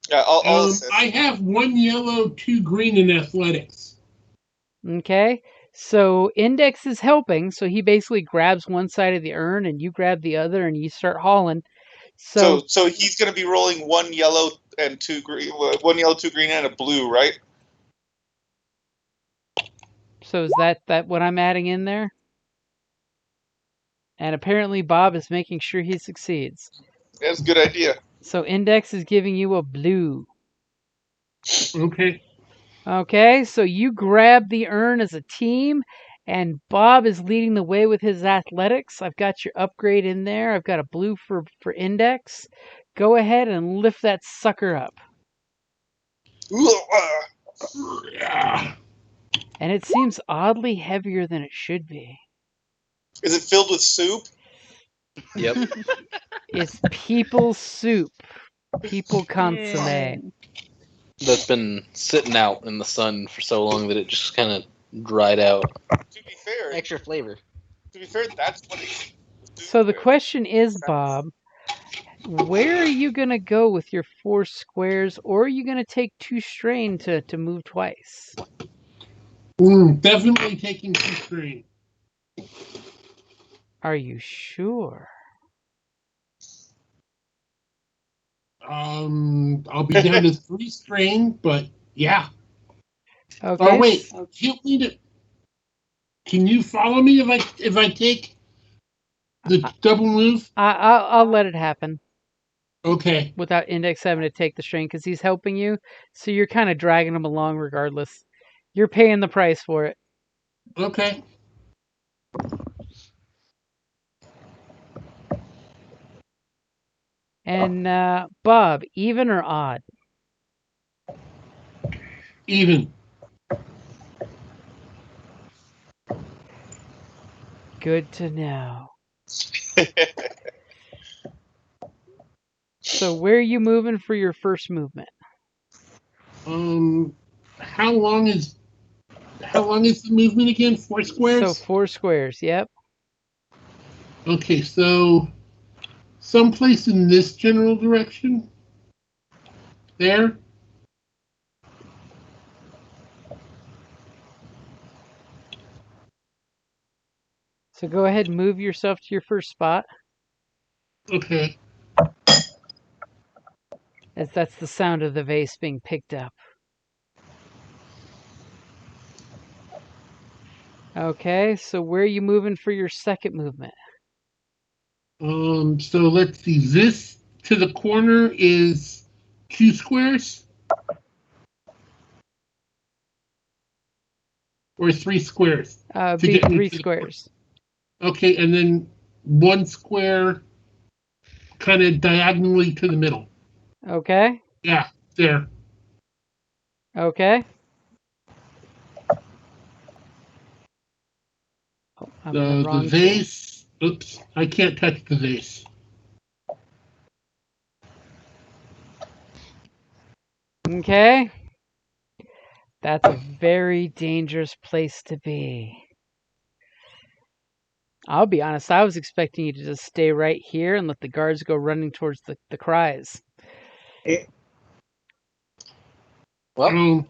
Yeah, I'll assist. I have 1 yellow, 2 green in athletics. Okay. So Index is helping. So he basically grabs one side of the urn and you grab the other and you start hauling. So he's going to be rolling 1 yellow and 2 green, 1 yellow, 2 green, and a blue, right? So is that what I'm adding in there? And apparently Bob is making sure he succeeds. That's a good idea. So Index is giving you a blue. Okay. Okay, so you grab the urn as a team, and Bob is leading the way with his athletics. I've got your upgrade in there. I've got a blue for Index. Go ahead and lift that sucker up. And it seems oddly heavier than it should be. Is it filled with soup? Yep. It's people soup. People consomme. That's been sitting out in the sun for so long that it just kind of dried out. To be fair, Extra flavor. that's what it's. So the question is, Bob, where are you going to go with your 4 squares, or are you going to take 2 strain to move twice? Definitely taking 2 strain. Are you sure? I'll be down to 3 strain, but yeah. Okay. Oh wait, you need to. Can you follow me if I take the double move? I'll let it happen Okay. without Index having to take the strain because he's helping you. So you're kind of dragging him along regardless. You're paying the price for it. Okay. And Bob, even or odd? Even. Good to know. So where are you moving for your first movement? How long is the movement again? 4 squares? So 4 squares, yep. Okay, so someplace in this general direction? There. So go ahead and move yourself to your first spot, Okay. as that's the sound of the vase being picked up. Okay, so where are you moving for your second movement? So let's see. This to the corner is 2 squares? Or 3 squares? To Be get me 3 to the squares. Okay, and then 1 square kind of diagonally to the middle. Okay, Yeah, there. okay. Oh, I'm in the The wrong tool. vase. Oops, I can't touch the vase. Okay. That's a very dangerous place to be. I'll be honest, I was expecting you to just stay right here and let the guards go running towards the cries. Well, Um,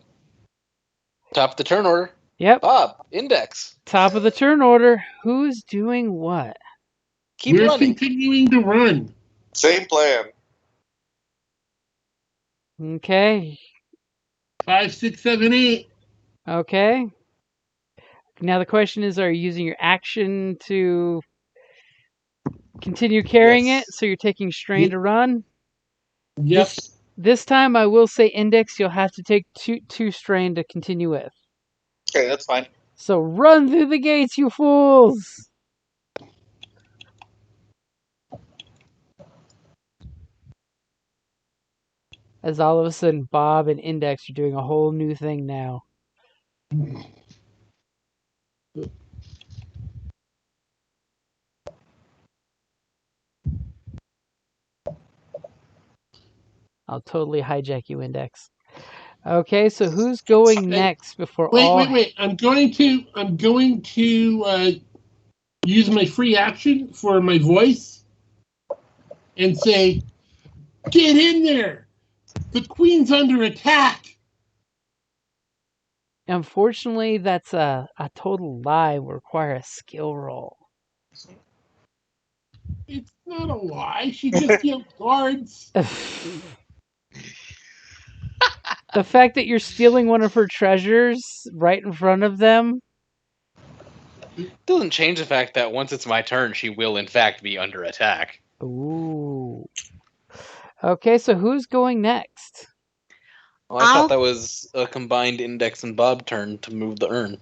top of the turn order. Yep, Bob, index. top of the turn order. Who's doing what? Keep we're running. continuing to run. Same plan. Okay, 5, 6, 7, 8. okay. Now the question is, are you using your action to continue carrying Yes. it, so you're taking strain to run? Yep. This time I will say index, you'll have to take two strain to continue with. Okay, that's fine. So run through the gates, you fools! As all of a sudden Bob and Index are doing a whole new thing now. I'll totally hijack you, Index. Okay, so who's going next before all... Wait. I'm going to use my free action for my voice and say, "Get in there! The queen's under attack!" Unfortunately, that's a total lie. Will require a skill roll. It's not a lie. She just yelled guards. The fact that you're stealing one of her treasures right in front of them... Doesn't change the fact that once it's my turn, she will in fact be under attack. Ooh. Okay, so who's going next? Oh, I thought that was a combined Index and Bob turn to move the urn.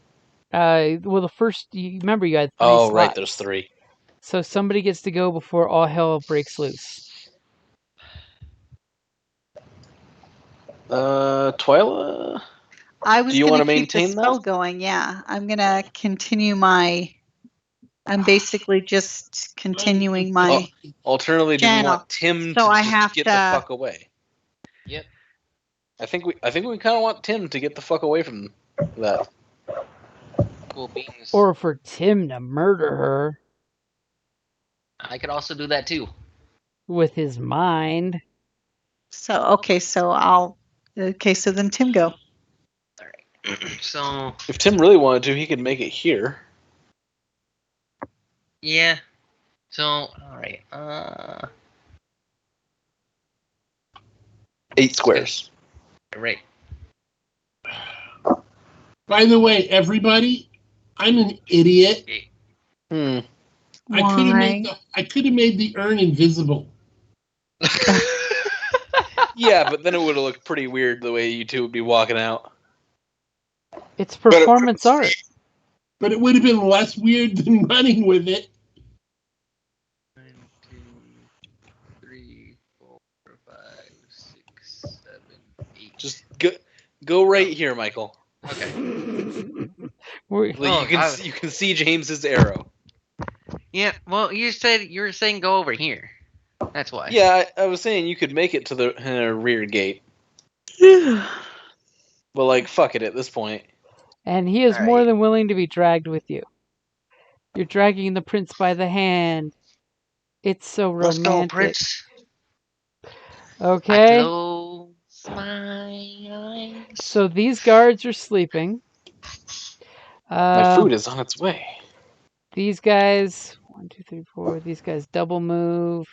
Well, the first... Remember, you had 3 Oh, slots. right, there's 3. So somebody gets to go before all hell breaks loose. Twyla? I was Do you going wanna to keep the maintain spell that? going. Yeah, I'm going to continue my. I'm basically just continuing my. Alternatively, do we channel. want Tim So to I just have get to- the fuck away? Yep. I think we kind of want Tim to get the fuck away from that. Cool beans. Or for Tim to murder her I could also do that too. with his mind. So so then Tim go. So If Tim really wanted to, he could make it here. yeah. So all right. 8 squares. Right. By the way, everybody, I'm an idiot. Hmm. I could have made the urn invisible. Yeah, but then it would have looked pretty weird the way you two would be walking out. It's performance art. But it would have been less weird than running with it. 1, 2, 3, 4, 5, 6, 7, 8. Just go right here, Michael. Okay. Like, you can see James's arrow. Yeah. Well, you were saying go over here. That's why. Yeah, I was saying you could make it to the rear gate. But like, fuck it at this point. And he is All more right. than willing to be dragged with you. You're dragging the prince by the hand. It's so Let's romantic. go, Prince. Okay. Close my So these guards are sleeping. My food is on its way. These guys, 1, 2, 3, 4. These guys double move.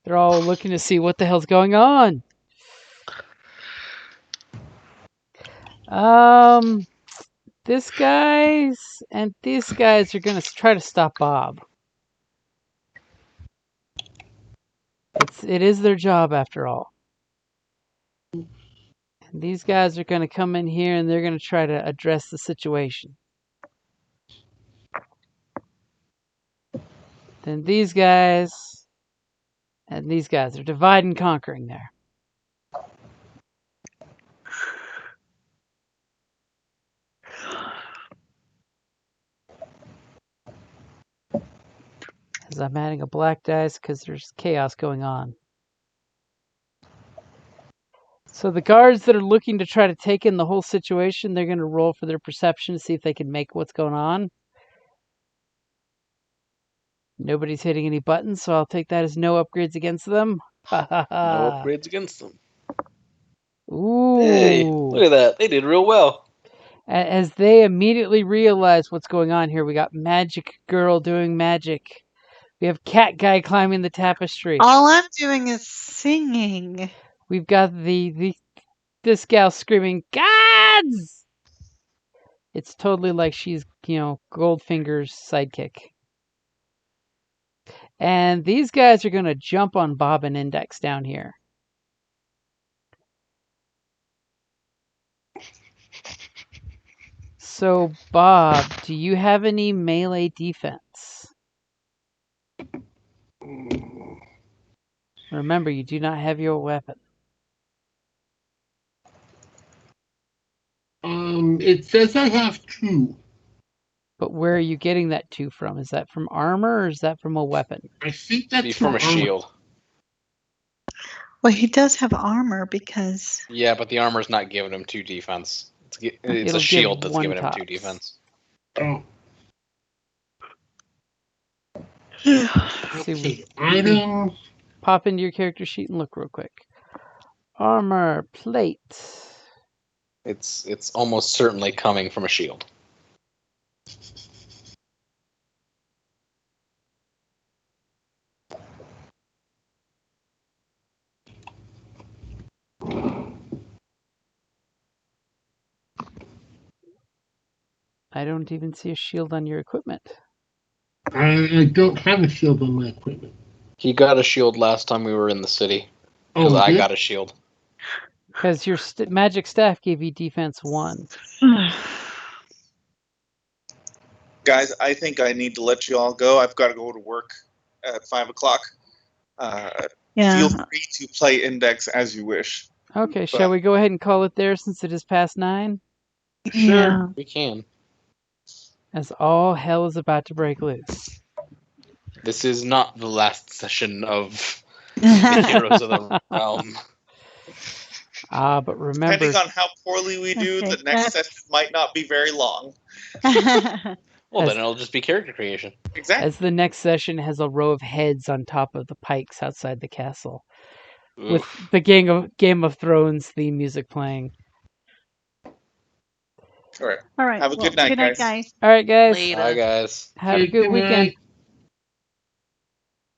They're all looking to see what the hell's going on. This guys and these guys are gonna try to stop Bob. It is their job after all. And these guys are gonna come in here and they're gonna try to address the situation. Then these guys and these guys are divide and conquering there. As I'm adding a black dice because there's chaos going on. So the guards that are looking to try to take in the whole situation, they're going to roll for their perception to see if they can make what's going on. Nobody's hitting any buttons, so I'll take that as no upgrades against them. No upgrades against them. Ooh. Hey, look at that. They did real well. As they immediately realize what's going on here, we got Magic Girl doing magic. We have Cat Guy climbing the tapestry. All I'm doing is singing. We've got this gal screaming, "Gods!" It's totally like she's, Goldfinger's sidekick. And these guys are going to jump on Bob and Index down here. So, Bob, do you have any melee defense? Remember, you do not have your weapon. It says I have 2. But where are you getting that 2 from? Is that from armor or is that from a weapon? I think that's Be from a shield. Well, he does have armor because... Yeah, but the armor's not giving him 2 defense. It's It'll a shield give that's giving him 2 tops. defense. Oh. See, Okay, item. pop into your character sheet and look real quick. Armor plate. It's almost certainly coming from a shield. I don't even see a shield on your equipment. I don't have a shield on my equipment. He got a shield last time we were in the city. Because I got a shield. Because your magic staff gave you defense 1. Guys, I think I need to let you all go. I've got to go to work at 5 o'clock. Feel free to play Index as you wish. Okay, shall we go ahead and call it there since it is past 9? Sure, we can. As all hell is about to break loose. This is not the last session of the Heroes of the Realm. But remember... Depending on how poorly we do, the next session might not be very long. Well, then it'll just be character creation. Exactly. As the next session has a row of heads on top of the pikes outside the castle. Oof. With the Game of Thrones theme music playing. All right. All right. Have a good night, guys. All right, guys. Later. Bye, guys. Have a good weekend.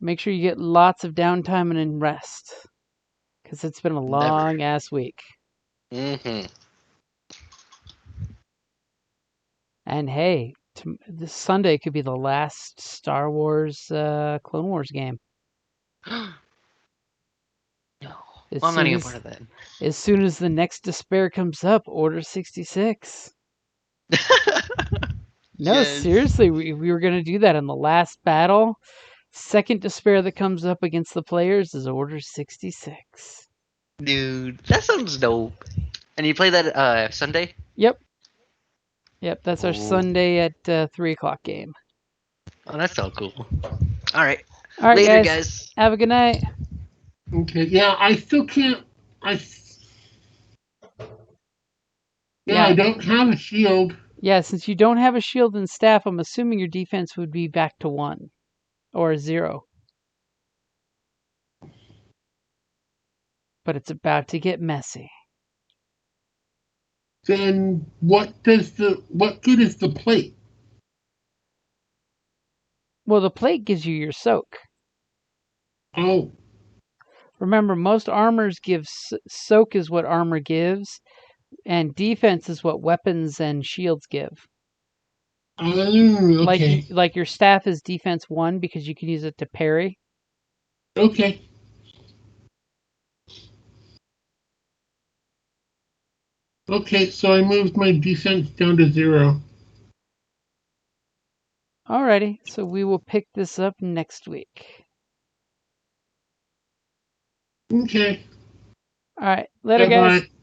Make sure you get lots of downtime and rest. Because it's been a long-ass week. Mm-hmm. And hey, this Sunday could be the last Star Wars Clone Wars game. No. As I'm not soon even as- part of that. As soon as the next Despair comes up, Order 66. No, Yes. seriously, we were going to do that in the last battle. Second Despair that comes up against the players is Order 66. Dude, that sounds dope. And you play that Sunday? Yep, that's our Ooh. Sunday at 3 o'clock game. Oh, that's so cool. All right. All right, Later, guys. Have a good night. Okay, yeah, I still can't. I don't have a shield. Yeah, since you don't have a shield and staff, I'm assuming your defense would be back to 1 or 0. But it's about to get messy. then what good is the plate? Well, the plate gives you your soak. Oh, Remember, most armors give soak is what armor gives, and defense is what weapons and shields give. okay. Like your staff is defense 1 because you can use it to parry. Okay. Okay, so I moved my defense down to 0. Alrighty, so we will pick this up next week. Okay. Alright, later guys. Bye-bye.